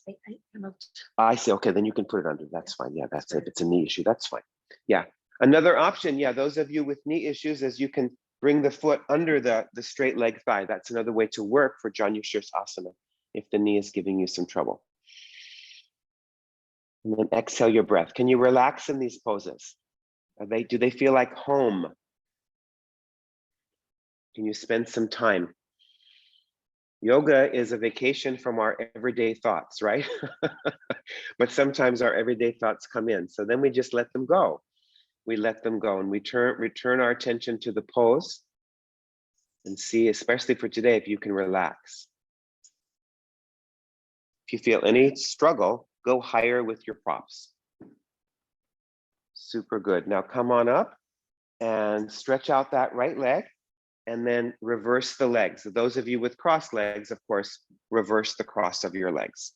I see, okay, then you can put it under, that's fine. Yeah, that's it. If it's a knee issue, that's fine. Yeah, another option, yeah, those of you with knee issues, is you can bring the foot under the straight leg thigh. That's another way to work for Janu Asana if the knee is giving you some trouble. And then exhale your breath. Can you relax in these poses? Do they feel like home? Can you spend some time? Yoga is a vacation from our everyday thoughts, right? But sometimes our everyday thoughts come in. So then we just let them go. We let them go and we return our attention to the pose and see, especially for today, if you can relax. If you feel any struggle, go higher with your props. Super good. Now come on up and stretch out that right leg and then reverse the legs. So those of you with cross legs, of course, reverse the cross of your legs.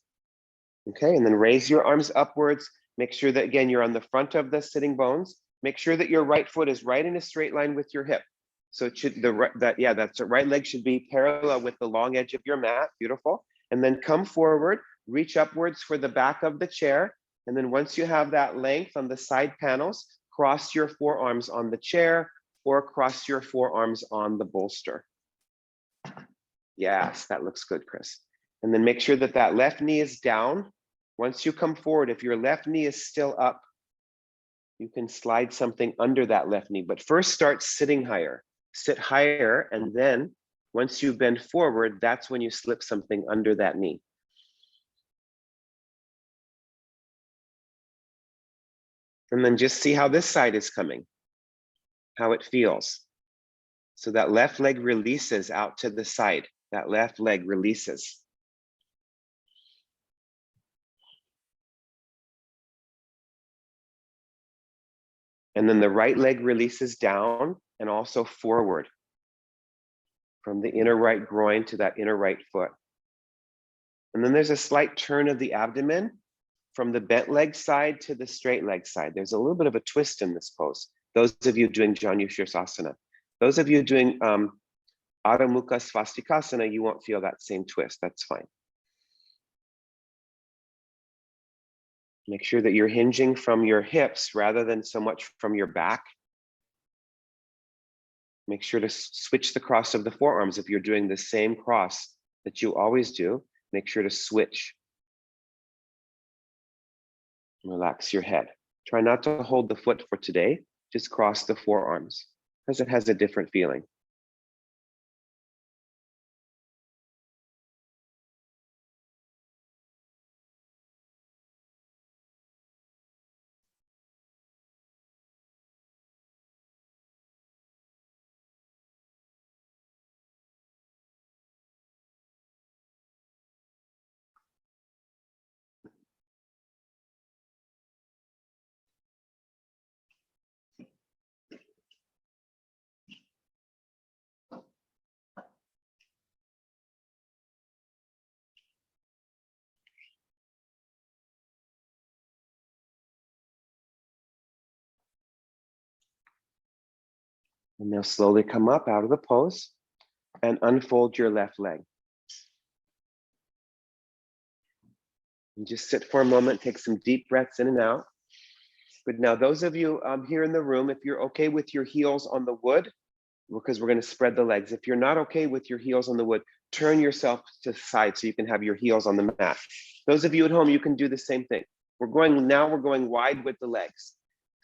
Okay, and then raise your arms upwards. Make sure that, again, you're on the front of the sitting bones. Make sure that your right foot is right in a straight line with your hip. So it should, that's the right leg should be parallel with the long edge of your mat. Beautiful. And then come forward, reach upwards for the back of the chair. And then once you have that length on the side panels, cross your forearms on the chair or cross your forearms on the bolster. Yes, that looks good, Chris. And then make sure that that left knee is down. Once you come forward, if your left knee is still up, you can slide something under that left knee, but first start sitting higher. Sit higher, and then once you bend forward, that's when you slip something under that knee. And then just see how this side is coming, how it feels. So that left leg releases out to the side. That left leg releases. And then the right leg releases down and also forward from the inner right groin to that inner right foot. And then there's a slight turn of the abdomen from the bent leg side to the straight leg side. There's a little bit of a twist in this pose. Those of you doing Janu Shirsasana. Those of you doing Adho Mukha Svastikasana, you won't feel that same twist. That's fine. Make sure that you're hinging from your hips rather than so much from your back. Make sure to switch the cross of the forearms. If you're doing the same cross that you always do, make sure to switch. Relax your head. Try not to hold the foot for today. Just cross the forearms because it has a different feeling. And now slowly come up out of the pose and unfold your left leg. And just sit for a moment, take some deep breaths in and out. But now those of you here in the room, if you're okay with your heels on the wood, because we're going to spread the legs. If you're not okay with your heels on the wood, turn yourself to the side so you can have your heels on the mat. Those of you at home, you can do the same thing. We're going wide with the legs.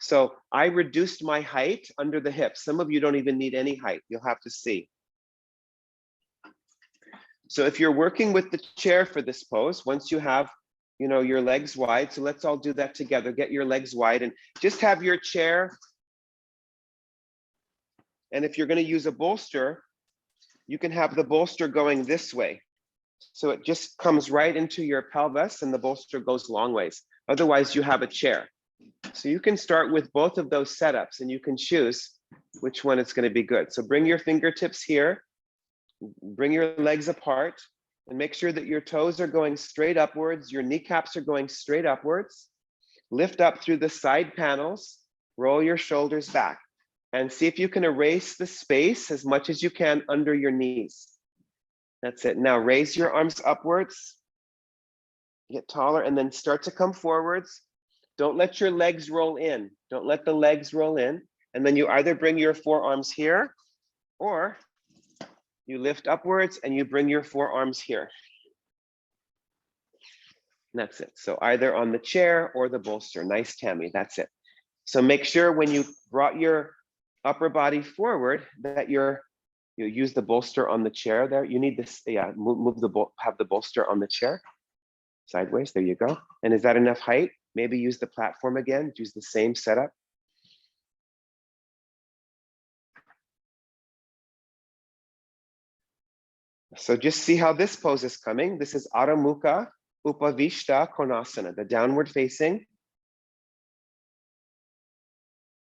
So I reduced my height under the hips. Some of you don't even need any height. You'll have to see. So if you're working with the chair for this pose, once you have, your legs wide, so let's all do that together. Get your legs wide and just have your chair. And if you're going to use a bolster, you can have the bolster going this way. So it just comes right into your pelvis and the bolster goes long ways. Otherwise, you have a chair. So you can start with both of those setups and you can choose which one is going to be good. So bring your fingertips here, bring your legs apart, and make sure that your toes are going straight upwards, your kneecaps are going straight upwards. Lift up through the side panels, roll your shoulders back, and see if you can erase the space as much as you can under your knees. That's it. Now raise your arms upwards, get taller, and then start to come forwards. Don't let your legs roll in. Don't let the legs roll in. And then you either bring your forearms here, or you lift upwards and you bring your forearms here. And that's it. So either on the chair or the bolster. Nice, Tammy. That's it. So make sure when you brought your upper body forward that you use the bolster on the chair there. You need this, have the bolster on the chair sideways. There you go. And is that enough height? Maybe use the platform again. Use the same setup. So just see how this pose is coming. This is Adho Mukha Upavishta Konasana, the downward facing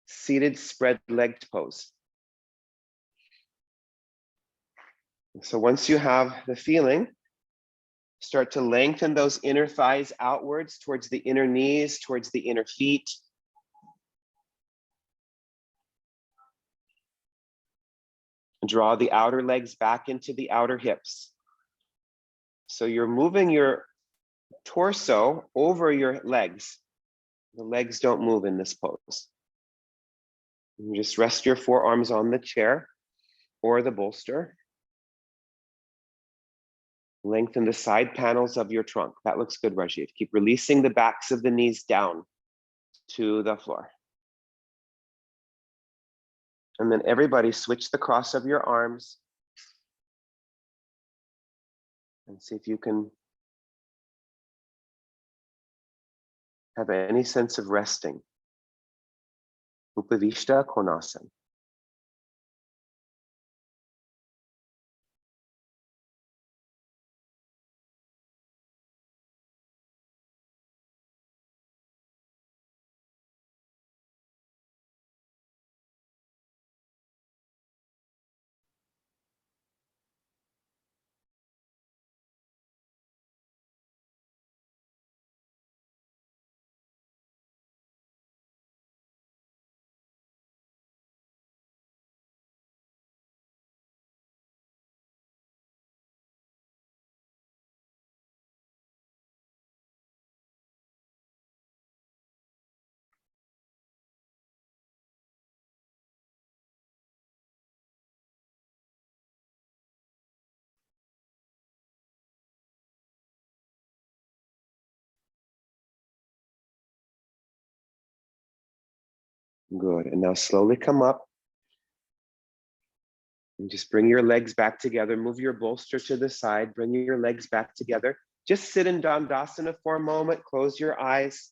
seated spread legged pose. So once you have the feeling, start to lengthen those inner thighs outwards towards the inner knees, towards the inner feet. Draw the outer legs back into the outer hips. So you're moving your torso over your legs. The legs don't move in this pose. You just rest your forearms on the chair or the bolster. Lengthen the side panels of your trunk. That looks good, Rajiv. Keep releasing the backs of the knees down to the floor. And then everybody switch the cross of your arms and see if you can have any sense of resting. Upavishta Konasana. Good. And now slowly come up and just bring your legs back together. Move your bolster to the side. Bring your legs back together. Just sit in Dandasana for a moment. Close your eyes.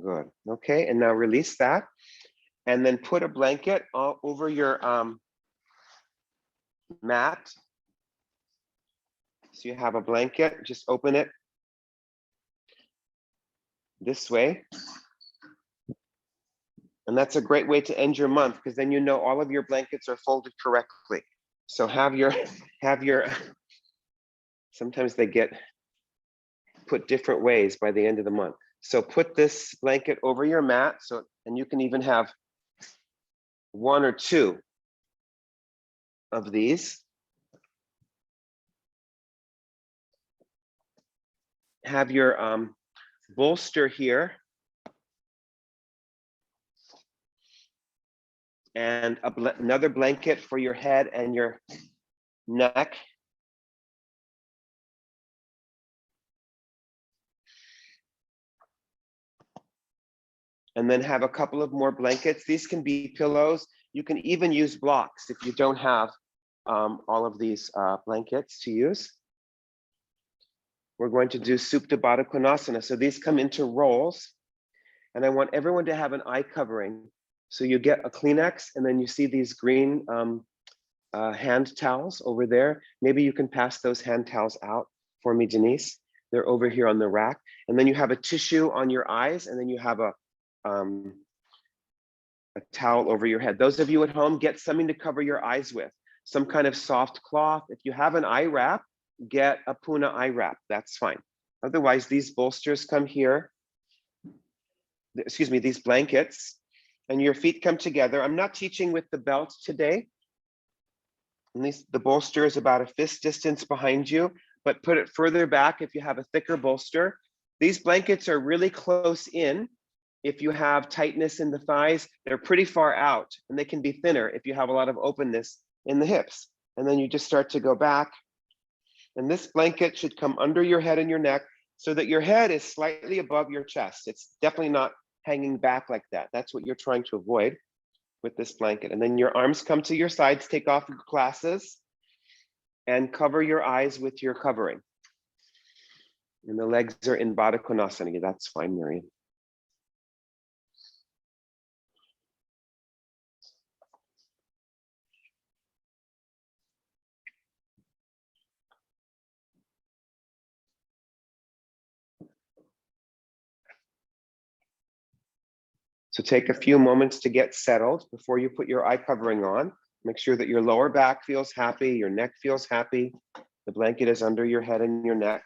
Good. Okay. And now release that. And then put a blanket all over your mat. So you have a blanket, just open it this way. And that's a great way to end your month because then you know all of your blankets are folded correctly. So have your, sometimes they get put different ways by the end of the month. So put this blanket over your mat, and you can even have one or two of these. Have your bolster here and another blanket for your head and your neck. And then have a couple of more blankets. These can be pillows. You can even use blocks if you don't have all of these blankets to use. We're going to do Supta Baddha Konasana. So these come into rolls. And I want everyone to have an eye covering. So you get a Kleenex and then you see these green hand towels over there. Maybe you can pass those hand towels out for me, Denise. They're over here on the rack. And then you have a tissue on your eyes and then you have a towel over your head. Those of you at home, get something to cover your eyes with. Some kind of soft cloth. If you have an eye wrap, get a Puna eye wrap. That's fine. Otherwise, these bolsters come here. Excuse me, these blankets, and your feet come together. I'm not teaching with the belt today. At least the bolster is about a fist distance behind you, but put it further back if you have a thicker bolster. These blankets are really close in. If you have tightness in the thighs, they're pretty far out, and they can be thinner if you have a lot of openness in the hips. And then you just start to go back. And this blanket should come under your head and your neck so that your head is slightly above your chest. It's definitely not hanging back like that. That's what you're trying to avoid with this blanket. And then your arms come to your sides, take off your glasses and cover your eyes with your covering. And the legs are in Baddha Konasana. That's fine, Miriam. So take a few moments to get settled before you put your eye covering on. Make sure that your lower back feels happy, your neck feels happy. The blanket is under your head and your neck.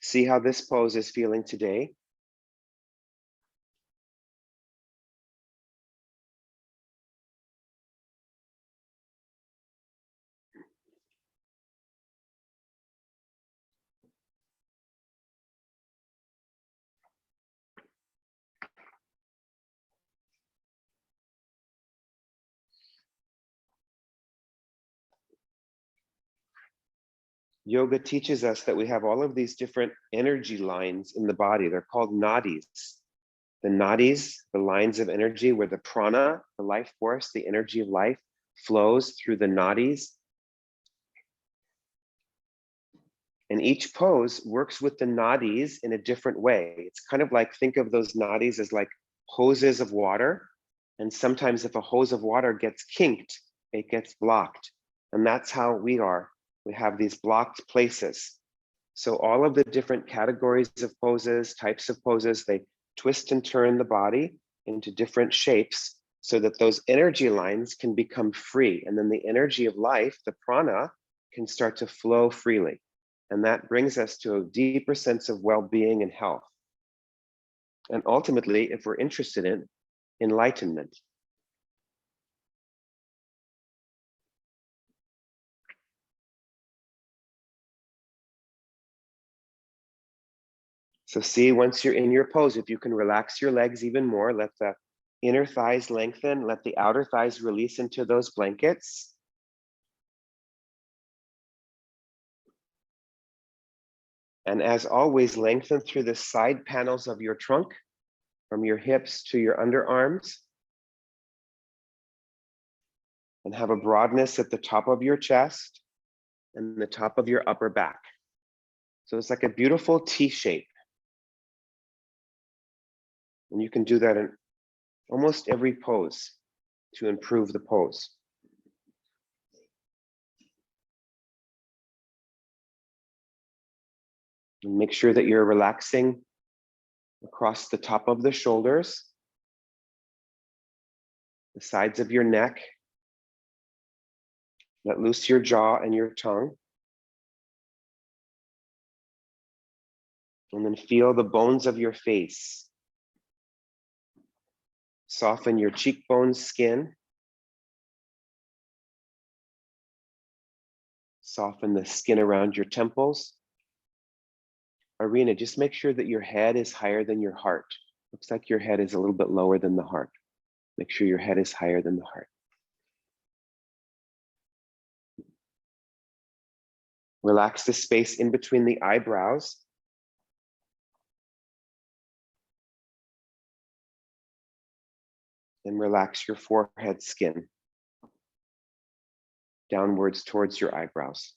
See how this pose is feeling today. Yoga teaches us that we have all of these different energy lines in the body. They're called nadis. The nadis, the lines of energy where the prana, the life force, the energy of life flows through the nadis. And each pose works with the nadis in a different way. It's kind of like, think of those nadis as like hoses of water. And sometimes if a hose of water gets kinked, it gets blocked. And that's how we are. We have these blocked places. So all of the different categories of poses, types of poses, they twist and turn the body into different shapes so that those energy lines can become free. And then the energy of life, the prana, can start to flow freely. And that brings us to a deeper sense of well-being and health. And ultimately, if we're interested in enlightenment. So see, once you're in your pose, if you can relax your legs even more, let the inner thighs lengthen, let the outer thighs release into those blankets. And as always, lengthen through the side panels of your trunk, from your hips to your underarms. And have a broadness at the top of your chest and the top of your upper back. So it's like a beautiful T shape. And you can do that in almost every pose to improve the pose. And make sure that you're relaxing across the top of the shoulders, the sides of your neck. Let loose your jaw and your tongue. And then feel the bones of your face. Soften your cheekbones, skin. Soften the skin around your temples. Arena, just make sure that your head is higher than your heart. Looks like your head is a little bit lower than the heart. Make sure your head is higher than the heart. Relax the space in between the eyebrows. And relax your forehead skin downwards towards your eyebrows.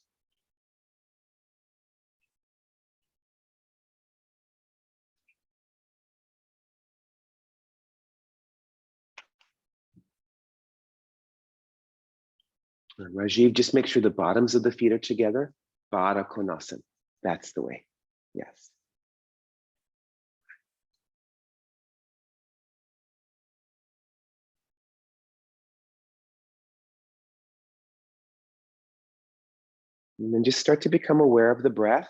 And Rajiv, just make sure the bottoms of the feet are together. Baddha Konasana. That's the way. Yes. And then just start to become aware of the breath.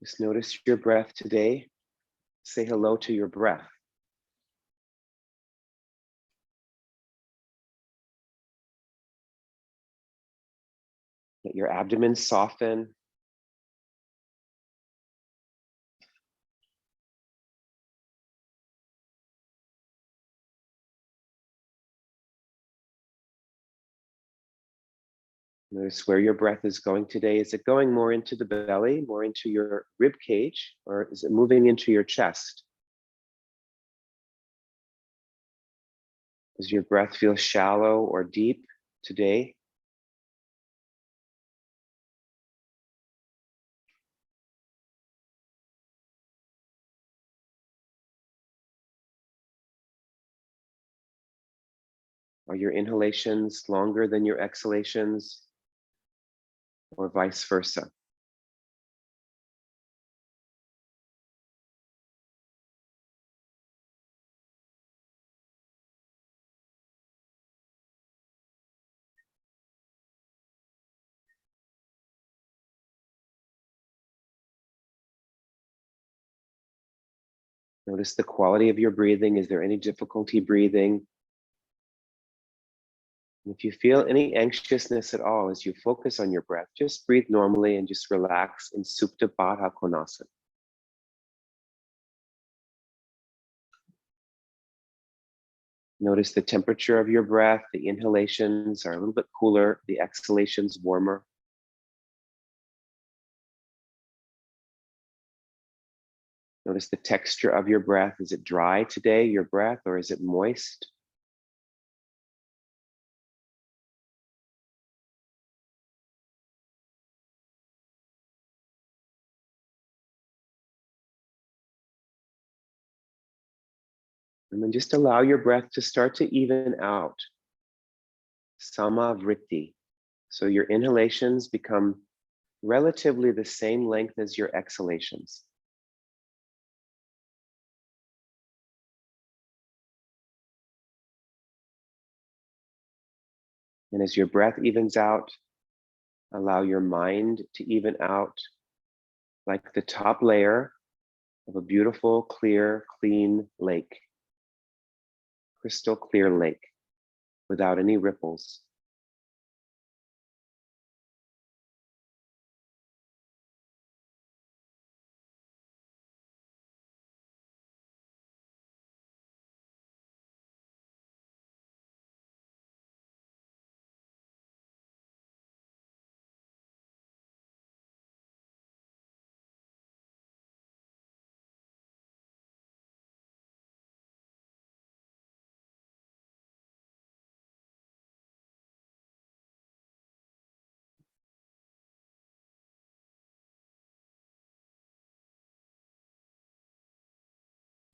Just notice your breath today. Say hello to your breath. Let your abdomen soften. Notice where your breath is going today. Is it going more into the belly, more into your rib cage, or is it moving into your chest? Does your breath feel shallow or deep today? Are your inhalations longer than your exhalations, or vice versa? Notice the quality of your breathing. Is there any difficulty breathing? And if you feel any anxiousness at all as you focus on your breath, just breathe normally and just relax in Supta Baddha Konasana. Notice the temperature of your breath. The inhalations are a little bit cooler, the exhalations warmer. Notice the texture of your breath. Is it dry today, your breath, or is it moist? And then just allow your breath to start to even out. Samavritti. So your inhalations become relatively the same length as your exhalations. And as your breath evens out, allow your mind to even out like the top layer of a beautiful, clear, clean lake. Crystal clear lake without any ripples.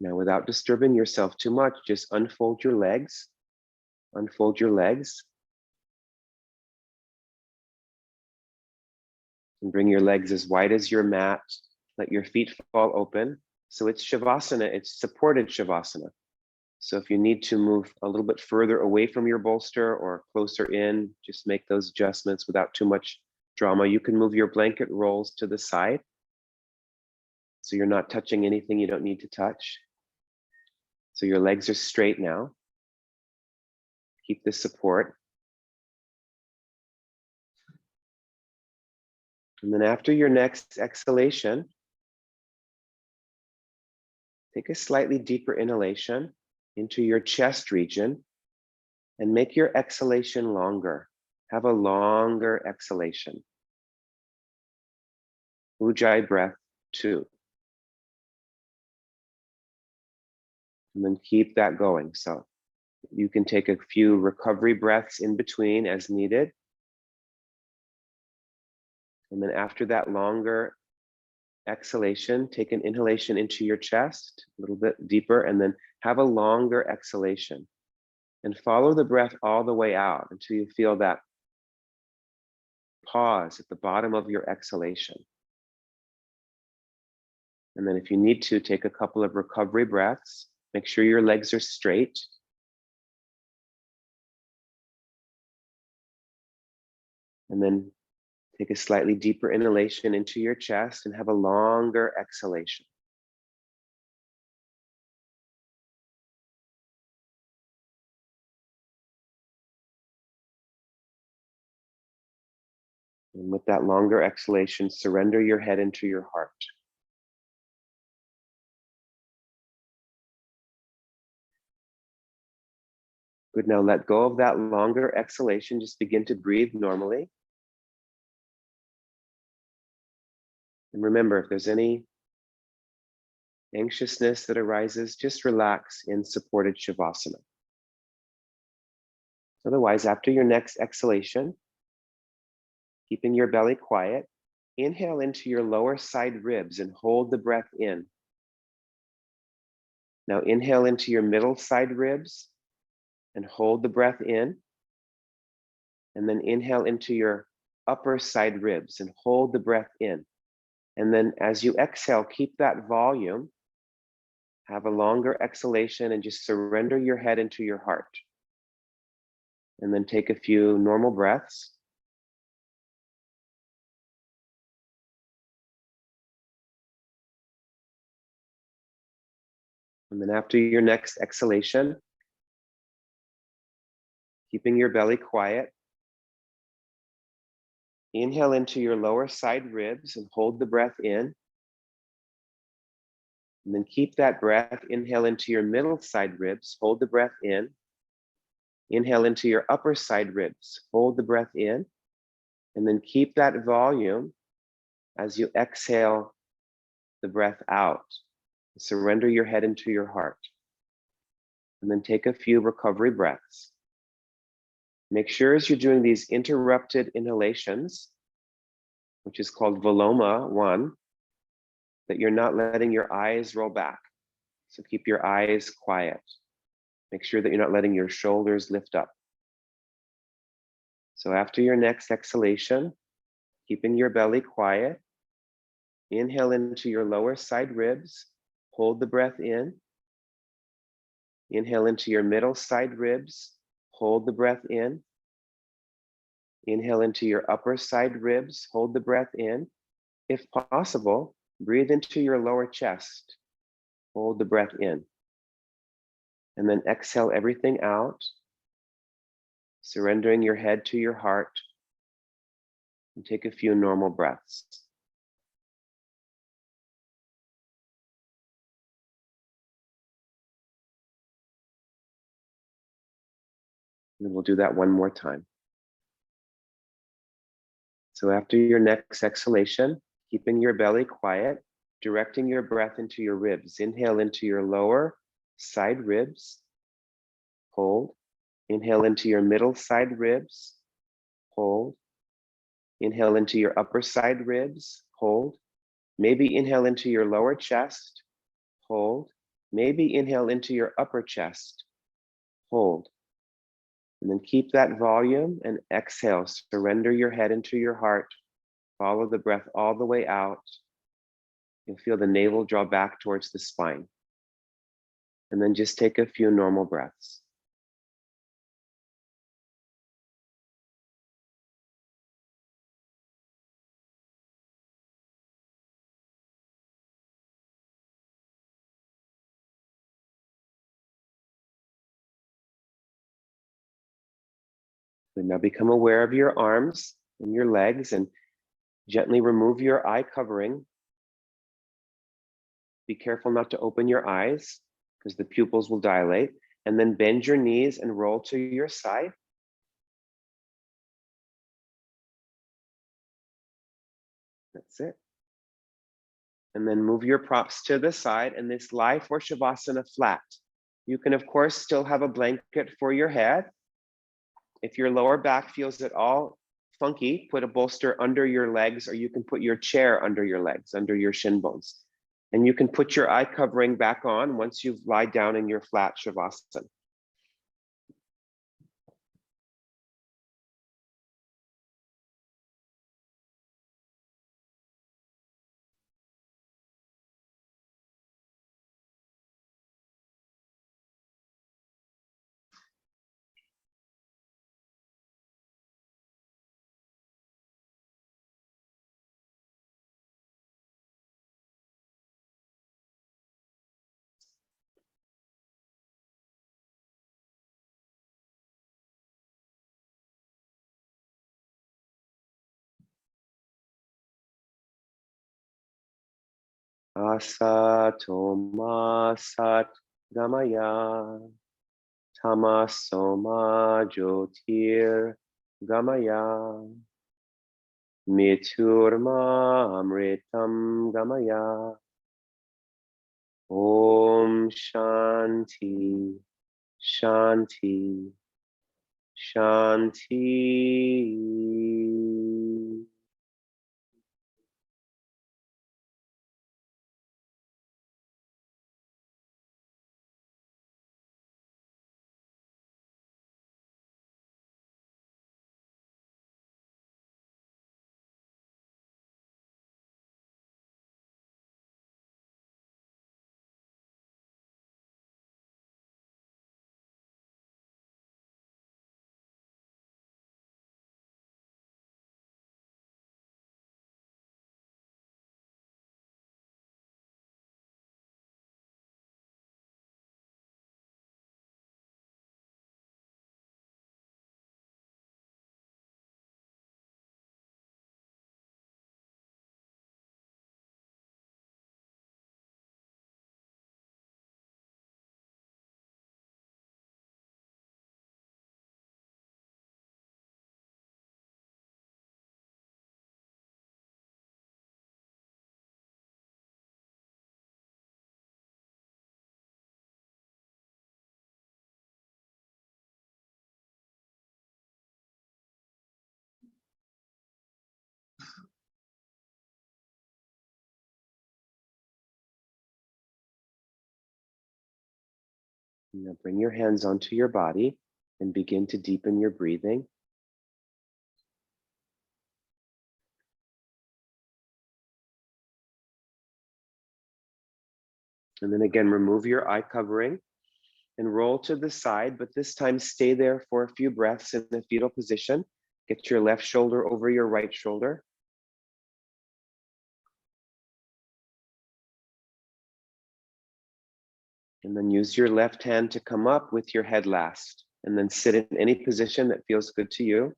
Now, without disturbing yourself too much, just unfold your legs. Unfold your legs. And bring your legs as wide as your mat. Let your feet fall open. So it's Shavasana, it's supported Shavasana. So if you need to move a little bit further away from your bolster or closer in, just make those adjustments without too much drama. You can move your blanket rolls to the side. So you're not touching anything you don't need to touch. So your legs are straight now. Keep the support. And then after your next exhalation, take a slightly deeper inhalation into your chest region and make your exhalation longer. Have a longer exhalation. Ujjayi breath 2. And then keep that going. So you can take a few recovery breaths in between as needed. And then after that longer exhalation, take an inhalation into your chest, a little bit deeper, and then have a longer exhalation. And follow the breath all the way out until you feel that pause at the bottom of your exhalation. And then if you need to, take a couple of recovery breaths. Make sure your legs are straight. And then take a slightly deeper inhalation into your chest and have a longer exhalation. And with that longer exhalation, surrender your head into your heart. Good, now let go of that longer exhalation. Just begin to breathe normally. And remember, if there's any anxiousness that arises, just relax in supported Shavasana. Otherwise, after your next exhalation, keeping your belly quiet, inhale into your lower side ribs and hold the breath in. Now inhale into your middle side ribs and hold the breath in. And then inhale into your upper side ribs and hold the breath in. And then as you exhale, keep that volume. Have a longer exhalation and just surrender your head into your heart. And then take a few normal breaths. And then after your next exhalation, keeping your belly quiet, inhale into your lower side ribs and hold the breath in. And then keep that breath. Inhale into your middle side ribs, hold the breath in. Inhale into your upper side ribs, hold the breath in. And then keep that volume as you exhale the breath out. Surrender your head into your heart. And then take a few recovery breaths. Make sure as you're doing these interrupted inhalations, which is called Viloma 1, that you're not letting your eyes roll back. So keep your eyes quiet. Make sure that you're not letting your shoulders lift up. So after your next exhalation, keeping your belly quiet, inhale into your lower side ribs, hold the breath in. Inhale into your middle side ribs, hold the breath in. Inhale into your upper side ribs, hold the breath in. If possible, breathe into your lower chest, hold the breath in. And then exhale everything out, surrendering your head to your heart, and take a few normal breaths. And we'll do that one more time. So after your next exhalation, keeping your belly quiet, directing your breath into your ribs. Inhale into your lower side ribs, hold. Inhale into your middle side ribs, hold. Inhale into your upper side ribs, hold. Maybe inhale into your lower chest, hold. Maybe inhale into your upper chest, hold. And then keep that volume and exhale. Surrender your head into your heart. Follow the breath all the way out. You'll feel the navel draw back towards the spine. And then just take a few normal breaths. And now become aware of your arms and your legs and gently remove your eye covering. Be careful not to open your eyes because the pupils will dilate. And then bend your knees and roll to your side. That's it. And then move your props to the side and this lie for Shavasana flat. You can, of course, still have a blanket for your head. If your lower back feels at all funky, put a bolster under your legs, or you can put your chair under your legs, under your shin bones. And you can put your eye covering back on once you've lied down in your flat Shavasana. Asatoma sat gamaya, tamasoma jyotir gamaya. Miturma amritam gamaya. Om Shanti, Shanti, Shanti. Now bring your hands onto your body and begin to deepen your breathing. And then again, remove your eye covering and roll to the side, but this time stay there for a few breaths in the fetal position. Get your left shoulder over your right shoulder. And then use your left hand to come up with your head last. And then sit in any position that feels good to you.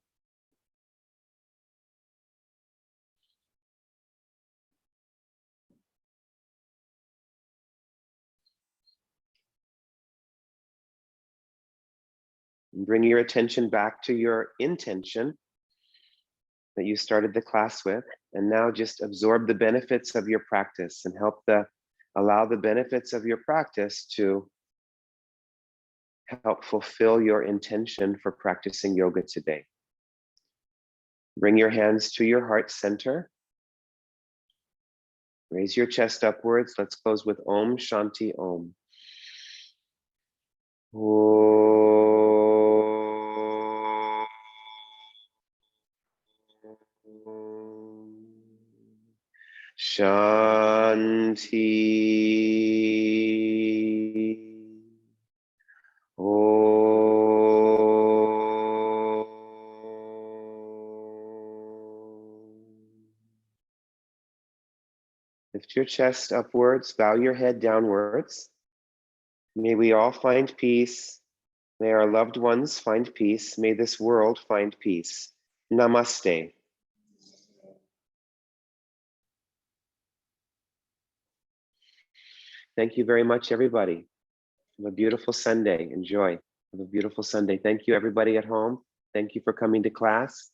And bring your attention back to your intention that you started the class with. And now just absorb the benefits of your practice and allow the benefits of your practice to help fulfill your intention for practicing yoga today. Bring your hands to your heart center. Raise your chest upwards. Let's close with Om Shanti Om. Shanti. Lift your chest upwards, bow your head downwards. May we all find peace. May our loved ones find peace. May this world find peace. Namaste. Thank you very much, everybody. Have a beautiful Sunday. Enjoy. Have a beautiful Sunday. Thank you, everybody at home. Thank you for coming to class.